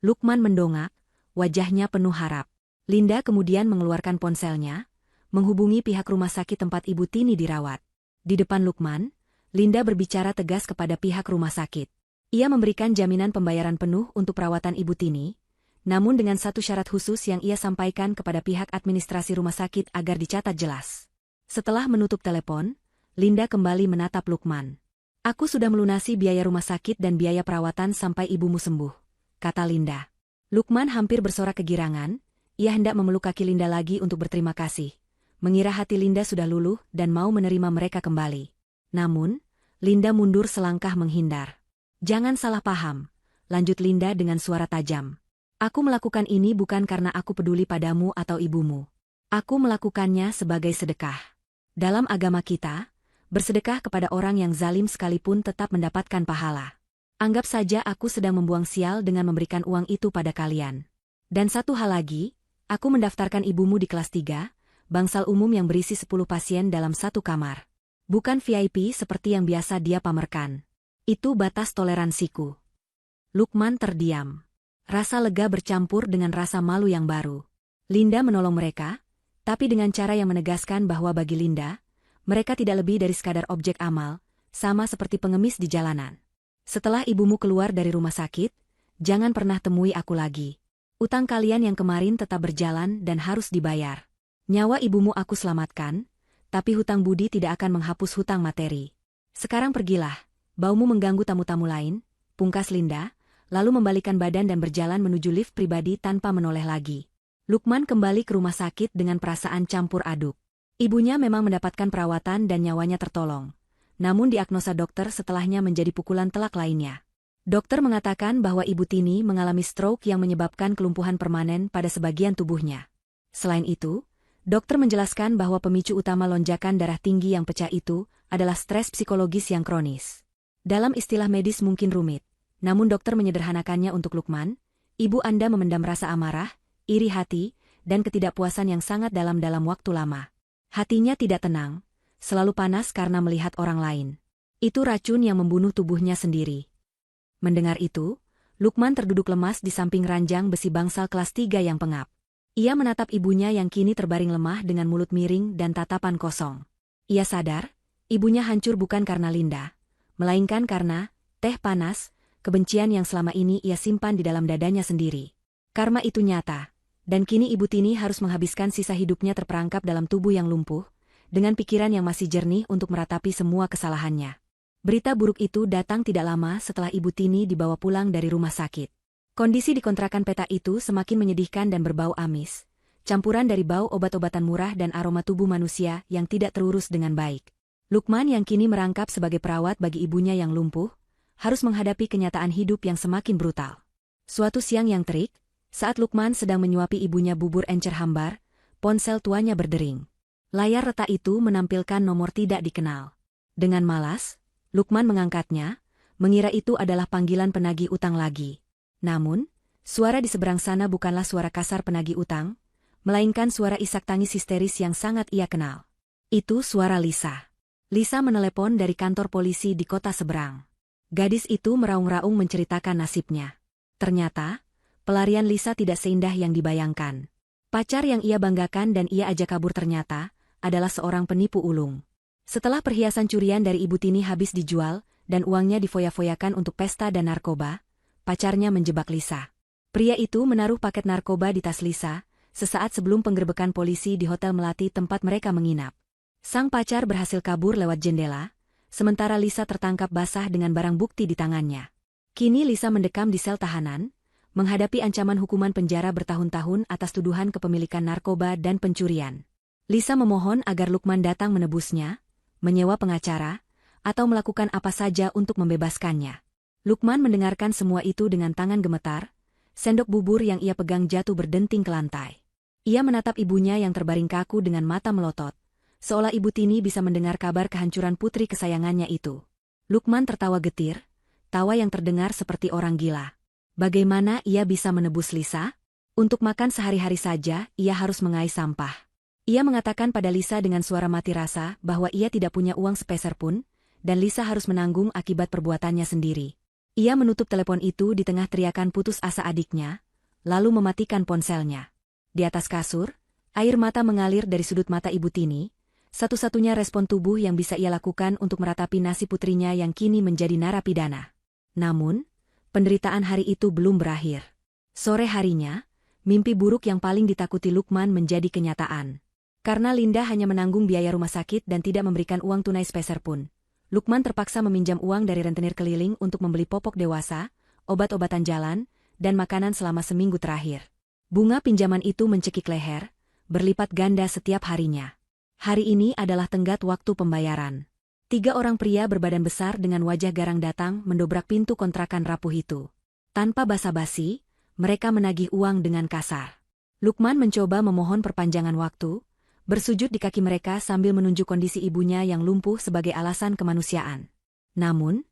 Lukman mendongak, wajahnya penuh harap. Linda kemudian mengeluarkan ponselnya, menghubungi pihak rumah sakit tempat Ibu Tini dirawat. Di depan Lukman, Linda berbicara tegas kepada pihak rumah sakit. Ia memberikan jaminan pembayaran penuh untuk perawatan Ibu Tini, namun dengan satu syarat khusus yang ia sampaikan kepada pihak administrasi rumah sakit agar dicatat jelas. Setelah menutup telepon, Linda kembali menatap Lukman. "Aku sudah melunasi biaya rumah sakit dan biaya perawatan sampai ibumu sembuh," kata Linda. Lukman hampir bersorak kegirangan. Ia hendak memeluk kaki Linda lagi untuk berterima kasih, mengira hati Linda sudah luluh dan mau menerima mereka kembali. Namun, Linda mundur selangkah menghindar. "Jangan salah paham," lanjut Linda dengan suara tajam. "Aku melakukan ini bukan karena aku peduli padamu atau ibumu. Aku melakukannya sebagai sedekah. Dalam agama kita, bersedekah kepada orang yang zalim sekalipun tetap mendapatkan pahala. Anggap saja aku sedang membuang sial dengan memberikan uang itu pada kalian. Dan satu hal lagi, aku mendaftarkan ibumu di kelas 3, bangsal umum yang berisi 10 pasien dalam satu kamar. Bukan VIP seperti yang biasa dia pamerkan. Itu batas toleransiku." Lukman terdiam. Rasa lega bercampur dengan rasa malu yang baru. Linda menolong mereka, tapi dengan cara yang menegaskan bahwa bagi Linda, mereka tidak lebih dari sekadar objek amal, sama seperti pengemis di jalanan. "Setelah ibumu keluar dari rumah sakit, jangan pernah temui aku lagi. Utang kalian yang kemarin tetap berjalan dan harus dibayar. Nyawa ibumu aku selamatkan, tapi hutang budi tidak akan menghapus hutang materi. Sekarang pergilah, baumu mengganggu tamu-tamu lain," pungkas Linda, lalu membalikan badan dan berjalan menuju lift pribadi tanpa menoleh lagi. Lukman kembali ke rumah sakit dengan perasaan campur aduk. Ibunya memang mendapatkan perawatan dan nyawanya tertolong. Namun diagnosa dokter setelahnya menjadi pukulan telak lainnya. Dokter mengatakan bahwa Ibu Tini mengalami stroke yang menyebabkan kelumpuhan permanen pada sebagian tubuhnya. Selain itu, Dokter menjelaskan bahwa pemicu utama lonjakan darah tinggi yang pecah itu adalah stres psikologis yang kronis. Dalam istilah medis mungkin rumit, namun dokter menyederhanakannya untuk Lukman. Ibu Anda memendam rasa amarah, iri hati, dan ketidakpuasan yang sangat dalam waktu lama. Hatinya tidak tenang, selalu panas karena melihat orang lain. Itu racun yang membunuh tubuhnya sendiri. Mendengar itu, Lukman terduduk lemas di samping ranjang besi bangsal kelas 3 yang pengap. Ia menatap ibunya yang kini terbaring lemah dengan mulut miring dan tatapan kosong. Ia sadar, ibunya hancur bukan karena Linda, melainkan karena teh panas, kebencian yang selama ini ia simpan di dalam dadanya sendiri. Karma itu nyata, dan kini Ibu Tini harus menghabiskan sisa hidupnya terperangkap dalam tubuh yang lumpuh, dengan pikiran yang masih jernih untuk meratapi semua kesalahannya. Berita buruk itu datang tidak lama setelah Ibu Tini dibawa pulang dari rumah sakit. Kondisi di kontrakan peta itu semakin menyedihkan dan berbau amis, campuran dari bau obat-obatan murah dan aroma tubuh manusia yang tidak terurus dengan baik. Lukman yang kini merangkap sebagai perawat bagi ibunya yang lumpuh, harus menghadapi kenyataan hidup yang semakin brutal. Suatu siang yang terik, saat Lukman sedang menyuapi ibunya bubur encer hambar, ponsel tuanya berdering. Layar retak itu menampilkan nomor tidak dikenal. Dengan malas, Lukman mengangkatnya, mengira itu adalah panggilan penagih utang lagi. Namun, suara di seberang sana bukanlah suara kasar penagih utang, melainkan suara isak tangis histeris yang sangat ia kenal. Itu suara Lisa. Lisa menelepon dari kantor polisi di kota seberang. Gadis itu meraung-raung menceritakan nasibnya. Ternyata, pelarian Lisa tidak seindah yang dibayangkan. Pacar yang ia banggakan dan ia ajak kabur ternyata adalah seorang penipu ulung. Setelah perhiasan curian dari Ibu Tini habis dijual dan uangnya difoya-foyakan untuk pesta dan narkoba, pacarnya menjebak Lisa. Pria itu menaruh paket narkoba di tas Lisa, sesaat sebelum penggerebekan polisi di Hotel Melati tempat mereka menginap. Sang pacar berhasil kabur lewat jendela, sementara Lisa tertangkap basah dengan barang bukti di tangannya. Kini Lisa mendekam di sel tahanan, menghadapi ancaman hukuman penjara bertahun-tahun atas tuduhan kepemilikan narkoba dan pencurian. Lisa memohon agar Lukman datang menebusnya, menyewa pengacara, atau melakukan apa saja untuk membebaskannya. Lukman mendengarkan semua itu dengan tangan gemetar, sendok bubur yang ia pegang jatuh berdenting ke lantai. Ia menatap ibunya yang terbaring kaku dengan mata melotot, seolah Ibu Tini bisa mendengar kabar kehancuran putri kesayangannya itu. Lukman tertawa getir, tawa yang terdengar seperti orang gila. Bagaimana ia bisa menebus Lisa? Untuk makan sehari-hari saja, ia harus mengais sampah. Ia mengatakan pada Lisa dengan suara mati rasa bahwa ia tidak punya uang sepeser pun, dan Lisa harus menanggung akibat perbuatannya sendiri. Ia menutup telepon itu di tengah teriakan putus asa adiknya, lalu mematikan ponselnya. Di atas kasur, air mata mengalir dari sudut mata Ibu Tini, satu-satunya respon tubuh yang bisa ia lakukan untuk meratapi nasib putrinya yang kini menjadi narapidana. Namun, penderitaan hari itu belum berakhir. Sore harinya, mimpi buruk yang paling ditakuti Lukman menjadi kenyataan. Karena Linda hanya menanggung biaya rumah sakit dan tidak memberikan uang tunai sepeser pun, Lukman terpaksa meminjam uang dari rentenir keliling untuk membeli popok dewasa, obat-obatan jalan, dan makanan selama seminggu terakhir. Bunga pinjaman itu mencekik leher, berlipat ganda setiap harinya. Hari ini adalah tenggat waktu pembayaran. 3 orang pria berbadan besar dengan wajah garang datang mendobrak pintu kontrakan rapuh itu. Tanpa basa-basi, mereka menagih uang dengan kasar. Lukman mencoba memohon perpanjangan waktu, bersujud di kaki mereka sambil menunjuk kondisi ibunya yang lumpuh sebagai alasan kemanusiaan. Namun,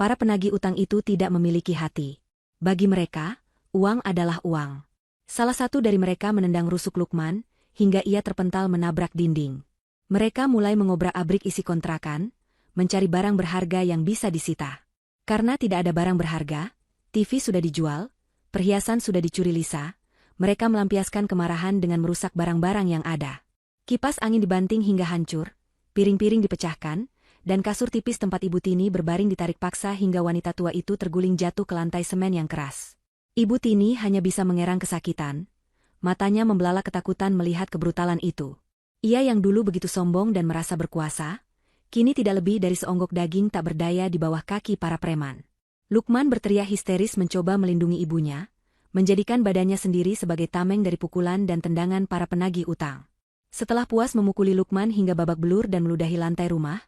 para penagih utang itu tidak memiliki hati. Bagi mereka, uang adalah uang. Salah satu dari mereka menendang rusuk Lukman, hingga ia terpental menabrak dinding. Mereka mulai mengobrak-abrik isi kontrakan, mencari barang berharga yang bisa disita. Karena tidak ada barang berharga, TV sudah dijual, perhiasan sudah dicuri Lisa, mereka melampiaskan kemarahan dengan merusak barang-barang yang ada. Kipas angin dibanting hingga hancur, piring-piring dipecahkan, dan kasur tipis tempat Ibu Tini berbaring ditarik paksa hingga wanita tua itu terguling jatuh ke lantai semen yang keras. Ibu Tini hanya bisa mengerang kesakitan, matanya membelalak ketakutan melihat kebrutalan itu. Ia yang dulu begitu sombong dan merasa berkuasa, kini tidak lebih dari seonggok daging tak berdaya di bawah kaki para preman. Lukman berteriak histeris mencoba melindungi ibunya, menjadikan badannya sendiri sebagai tameng dari pukulan dan tendangan para penagih utang. Setelah puas memukuli Lukman hingga babak belur dan meludahi lantai rumah,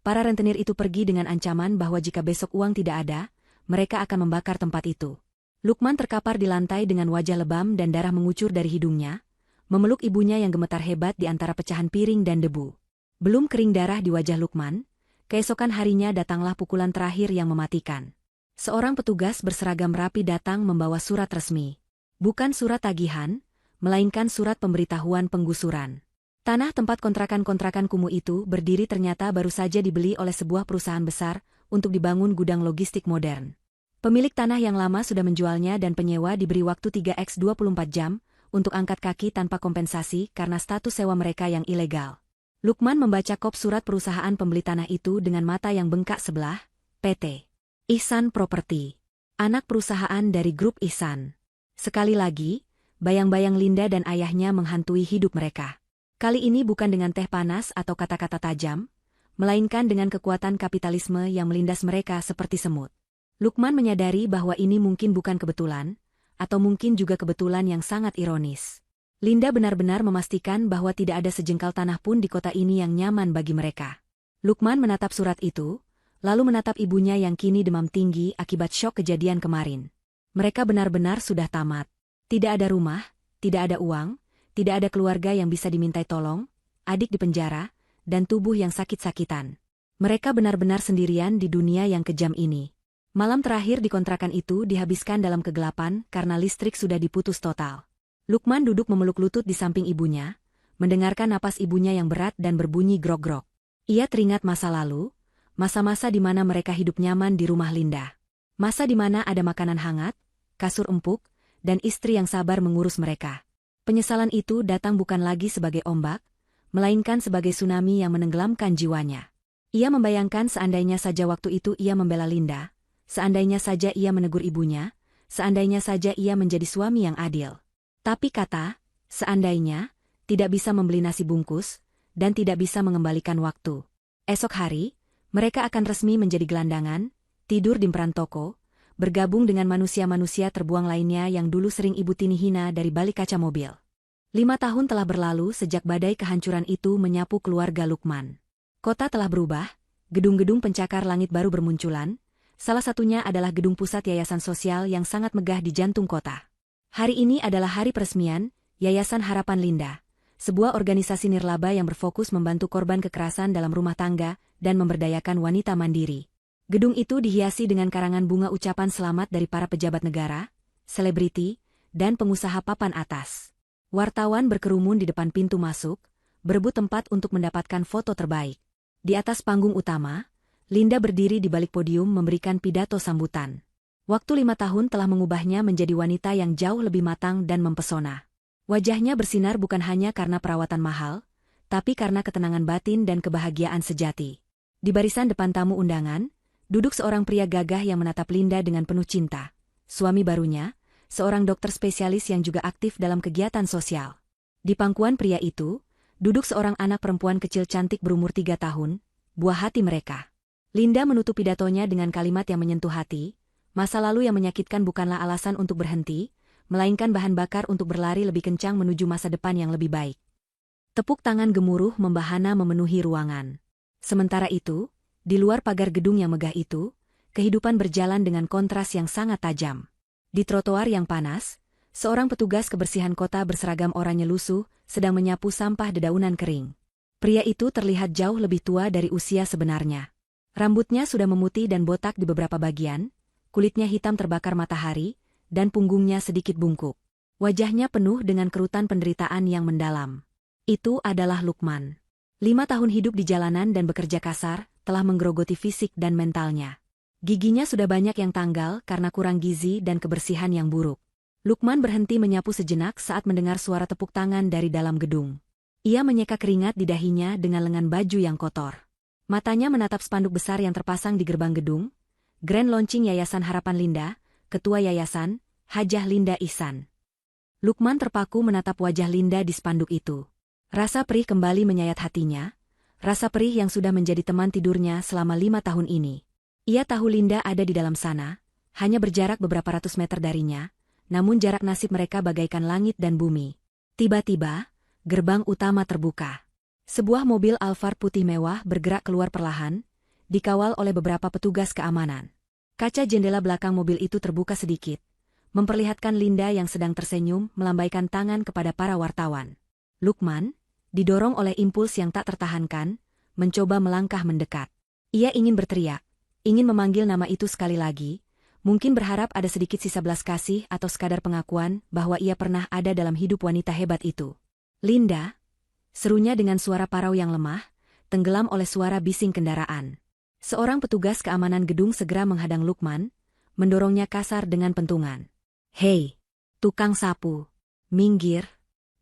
para rentenir itu pergi dengan ancaman bahwa jika besok uang tidak ada, mereka akan membakar tempat itu. Lukman terkapar di lantai dengan wajah lebam dan darah mengucur dari hidungnya, memeluk ibunya yang gemetar hebat di antara pecahan piring dan debu. Belum kering darah di wajah Lukman, keesokan harinya datanglah pukulan terakhir yang mematikan. Seorang petugas berseragam rapi datang membawa surat resmi. Bukan surat tagihan, melainkan surat pemberitahuan penggusuran. Tanah tempat kontrakan-kontrakan kumuh itu berdiri ternyata baru saja dibeli oleh sebuah perusahaan besar untuk dibangun gudang logistik modern. Pemilik tanah yang lama sudah menjualnya dan penyewa diberi waktu 3x 24 jam untuk angkat kaki tanpa kompensasi karena status sewa mereka yang ilegal. Lukman membaca kop surat perusahaan pembeli tanah itu dengan mata yang bengkak sebelah, PT Ihsan Property, anak perusahaan dari grup Ihsan. Sekali lagi, bayang-bayang Linda dan ayahnya menghantui hidup mereka. Kali ini bukan dengan teh panas atau kata-kata tajam, melainkan dengan kekuatan kapitalisme yang melindas mereka seperti semut. Lukman menyadari bahwa ini mungkin bukan kebetulan, atau mungkin juga kebetulan yang sangat ironis. Linda benar-benar memastikan bahwa tidak ada sejengkal tanah pun di kota ini yang nyaman bagi mereka. Lukman menatap surat itu, lalu menatap ibunya yang kini demam tinggi akibat syok kejadian kemarin. Mereka benar-benar sudah tamat. Tidak ada rumah, tidak ada uang, tidak ada keluarga yang bisa dimintai tolong, adik di penjara, dan tubuh yang sakit-sakitan. Mereka benar-benar sendirian di dunia yang kejam ini. Malam terakhir di kontrakan itu dihabiskan dalam kegelapan karena listrik sudah diputus total. Lukman duduk memeluk lutut di samping ibunya, mendengarkan napas ibunya yang berat dan berbunyi grog-grog. Ia teringat masa lalu, masa-masa di mana mereka hidup nyaman di rumah Linda. Masa di mana ada makanan hangat, kasur empuk, dan istri yang sabar mengurus mereka. Penyesalan itu datang bukan lagi sebagai ombak, melainkan sebagai tsunami yang menenggelamkan jiwanya. Ia membayangkan seandainya saja waktu itu ia membela Linda, seandainya saja ia menegur ibunya, seandainya saja ia menjadi suami yang adil. Tapi kata, seandainya, tidak bisa membeli nasi bungkus, dan tidak bisa mengembalikan waktu. Esok hari, mereka akan resmi menjadi gelandangan, tidur di peran toko, bergabung dengan manusia-manusia terbuang lainnya yang dulu sering Ibu Tini hina dari balik kaca mobil. 5 tahun telah berlalu sejak badai kehancuran itu menyapu keluarga Lukman. Kota telah berubah, gedung-gedung pencakar langit baru bermunculan, salah satunya adalah gedung pusat yayasan sosial yang sangat megah di jantung kota. Hari ini adalah hari peresmian Yayasan Harapan Linda, sebuah organisasi nirlaba yang berfokus membantu korban kekerasan dalam rumah tangga dan memberdayakan wanita mandiri. Gedung itu dihiasi dengan karangan bunga ucapan selamat dari para pejabat negara, selebriti, dan pengusaha papan atas. Wartawan berkerumun di depan pintu masuk, berebut tempat untuk mendapatkan foto terbaik. Di atas panggung utama, Linda berdiri di balik podium memberikan pidato sambutan. Waktu 5 tahun telah mengubahnya menjadi wanita yang jauh lebih matang dan mempesona. Wajahnya bersinar bukan hanya karena perawatan mahal, tapi karena ketenangan batin dan kebahagiaan sejati. Di barisan depan tamu undangan, duduk seorang pria gagah yang menatap Linda dengan penuh cinta. Suami barunya, seorang dokter spesialis yang juga aktif dalam kegiatan sosial. Di pangkuan pria itu, duduk seorang anak perempuan kecil cantik berumur 3 tahun, buah hati mereka. Linda menutup pidatonya dengan kalimat yang menyentuh hati. Masa lalu yang menyakitkan bukanlah alasan untuk berhenti, melainkan bahan bakar untuk berlari lebih kencang menuju masa depan yang lebih baik. Tepuk tangan gemuruh membahana memenuhi ruangan. Sementara itu, di luar pagar gedung yang megah itu, kehidupan berjalan dengan kontras yang sangat tajam. Di trotoar yang panas, seorang petugas kebersihan kota berseragam oranye lusuh sedang menyapu sampah dedaunan kering. Pria itu terlihat jauh lebih tua dari usia sebenarnya. Rambutnya sudah memutih dan botak di beberapa bagian, kulitnya hitam terbakar matahari, dan punggungnya sedikit bungkuk. Wajahnya penuh dengan kerutan penderitaan yang mendalam. Itu adalah Lukman. 5 tahun hidup di jalanan dan bekerja kasar, telah menggerogoti fisik dan mentalnya. Giginya sudah banyak yang tanggal karena kurang gizi dan kebersihan yang buruk. Lukman berhenti menyapu sejenak saat mendengar suara tepuk tangan dari dalam gedung. Ia menyeka keringat di dahinya dengan lengan baju yang kotor. Matanya menatap spanduk besar yang terpasang di gerbang gedung, Grand Launching Yayasan Harapan Linda, Ketua Yayasan, Hajah Linda Ihsan. Lukman terpaku menatap wajah Linda di spanduk itu. Rasa perih kembali menyayat hatinya, rasa perih yang sudah menjadi teman tidurnya selama 5 tahun ini. Ia tahu Linda ada di dalam sana, hanya berjarak beberapa ratus meter darinya, namun jarak nasib mereka bagaikan langit dan bumi. Tiba-tiba, gerbang utama terbuka. Sebuah mobil Alphard putih mewah bergerak keluar perlahan, dikawal oleh beberapa petugas keamanan. Kaca jendela belakang mobil itu terbuka sedikit, memperlihatkan Linda yang sedang tersenyum melambaikan tangan kepada para wartawan. Lukman, didorong oleh impuls yang tak tertahankan, mencoba melangkah mendekat. Ia ingin berteriak, ingin memanggil nama itu sekali lagi, mungkin berharap ada sedikit sisa belas kasih atau sekadar pengakuan bahwa ia pernah ada dalam hidup wanita hebat itu. Linda, serunya dengan suara parau yang lemah, tenggelam oleh suara bising kendaraan. Seorang petugas keamanan gedung segera menghadang Lukman, mendorongnya kasar dengan pentungan. Hei, tukang sapu, minggir,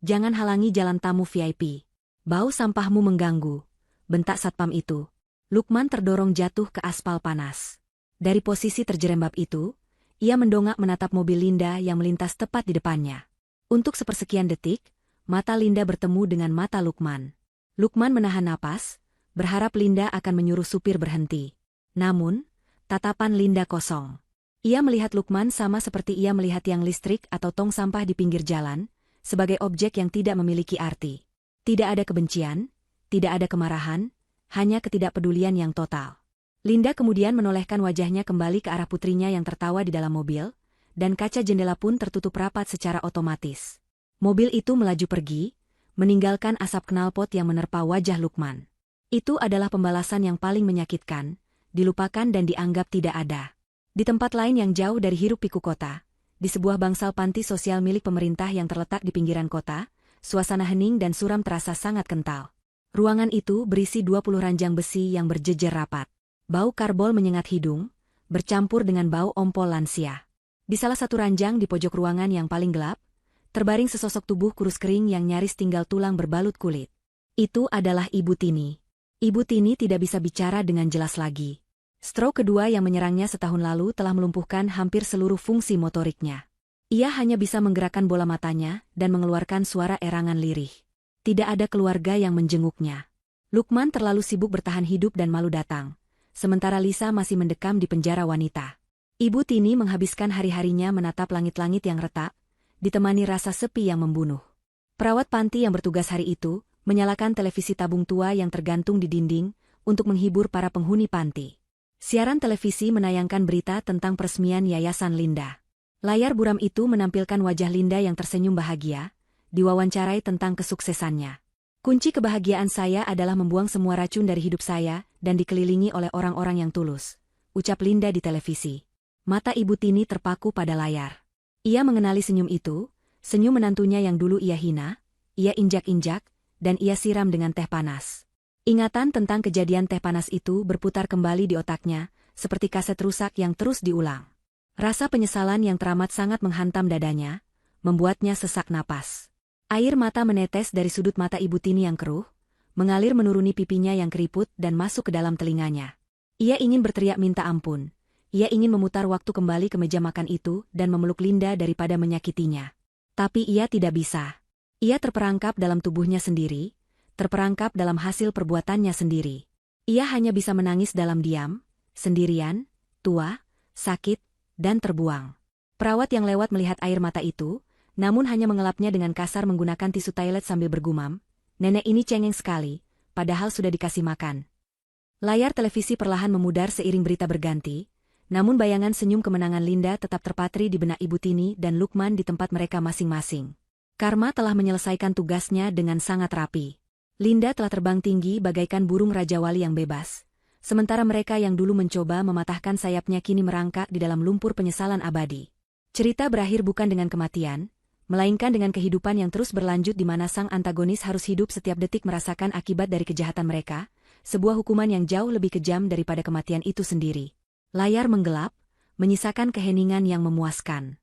jangan halangi jalan tamu VIP. Bau sampahmu mengganggu, bentak satpam itu. Lukman terdorong jatuh ke aspal panas. Dari posisi terjerembab itu, ia mendongak menatap mobil Linda yang melintas tepat di depannya. Untuk sepersekian detik, mata Linda bertemu dengan mata Lukman. Lukman menahan napas, berharap Linda akan menyuruh supir berhenti. Namun, tatapan Linda kosong. Ia melihat Lukman sama seperti ia melihat tiang listrik atau tong sampah di pinggir jalan, sebagai objek yang tidak memiliki arti. Tidak ada kebencian, tidak ada kemarahan, hanya ketidakpedulian yang total. Linda kemudian menolehkan wajahnya kembali ke arah putrinya yang tertawa di dalam mobil, dan kaca jendela pun tertutup rapat secara otomatis. Mobil itu melaju pergi, meninggalkan asap knalpot yang menerpa wajah Lukman. Itu adalah pembalasan yang paling menyakitkan, dilupakan dan dianggap tidak ada. Di tempat lain yang jauh dari hiruk-pikuk kota, di sebuah bangsal panti sosial milik pemerintah yang terletak di pinggiran kota, suasana hening dan suram terasa sangat kental. Ruangan itu berisi 20 ranjang besi yang berjejer rapat. Bau karbol menyengat hidung, bercampur dengan bau ompol lansia. Di salah satu ranjang di pojok ruangan yang paling gelap, terbaring sesosok tubuh kurus kering yang nyaris tinggal tulang berbalut kulit. Itu adalah Ibu Tini. Ibu Tini tidak bisa bicara dengan jelas lagi. Stroke kedua yang menyerangnya setahun lalu telah melumpuhkan hampir seluruh fungsi motoriknya. Ia hanya bisa menggerakkan bola matanya dan mengeluarkan suara erangan lirih. Tidak ada keluarga yang menjenguknya. Lukman terlalu sibuk bertahan hidup dan malu datang, sementara Lisa masih mendekam di penjara wanita. Ibu Tini menghabiskan hari-harinya menatap langit-langit yang retak, ditemani rasa sepi yang membunuh. Perawat panti yang bertugas hari itu menyalakan televisi tabung tua yang tergantung di dinding untuk menghibur para penghuni panti. Siaran televisi menayangkan berita tentang peresmian Yayasan Linda. Layar buram itu menampilkan wajah Linda yang tersenyum bahagia, diwawancarai tentang kesuksesannya. Kunci kebahagiaan saya adalah membuang semua racun dari hidup saya dan dikelilingi oleh orang-orang yang tulus, ucap Linda di televisi. Mata Ibu Tini terpaku pada layar. Ia mengenali senyum itu, senyum menantunya yang dulu ia hina, ia injak-injak, dan ia siram dengan teh panas. Ingatan tentang kejadian teh panas itu berputar kembali di otaknya, seperti kaset rusak yang terus diulang. Rasa penyesalan yang teramat sangat menghantam dadanya, membuatnya sesak napas. Air mata menetes dari sudut mata Ibu Tini yang keruh, mengalir menuruni pipinya yang keriput dan masuk ke dalam telinganya. Ia ingin berteriak minta ampun. Ia ingin memutar waktu kembali ke meja makan itu dan memeluk Linda daripada menyakitinya. Tapi ia tidak bisa. Ia terperangkap dalam tubuhnya sendiri, terperangkap dalam hasil perbuatannya sendiri. Ia hanya bisa menangis dalam diam, sendirian, tua, sakit, dan terbuang. Perawat yang lewat melihat air mata itu, namun hanya mengelapnya dengan kasar menggunakan tisu toilet sambil bergumam, "Nenek ini cengeng sekali, padahal sudah dikasih makan." Layar televisi perlahan memudar seiring berita berganti, namun bayangan senyum kemenangan Linda tetap terpatri di benak Ibu Tini dan Lukman di tempat mereka masing-masing. Karma telah menyelesaikan tugasnya dengan sangat rapi. Linda telah terbang tinggi bagaikan burung Raja Wali yang bebas, sementara mereka yang dulu mencoba mematahkan sayapnya kini merangkak di dalam lumpur penyesalan abadi. Cerita berakhir bukan dengan kematian, melainkan dengan kehidupan yang terus berlanjut di mana sang antagonis harus hidup setiap detik merasakan akibat dari kejahatan mereka, sebuah hukuman yang jauh lebih kejam daripada kematian itu sendiri. Layar menggelap, menyisakan keheningan yang memuaskan.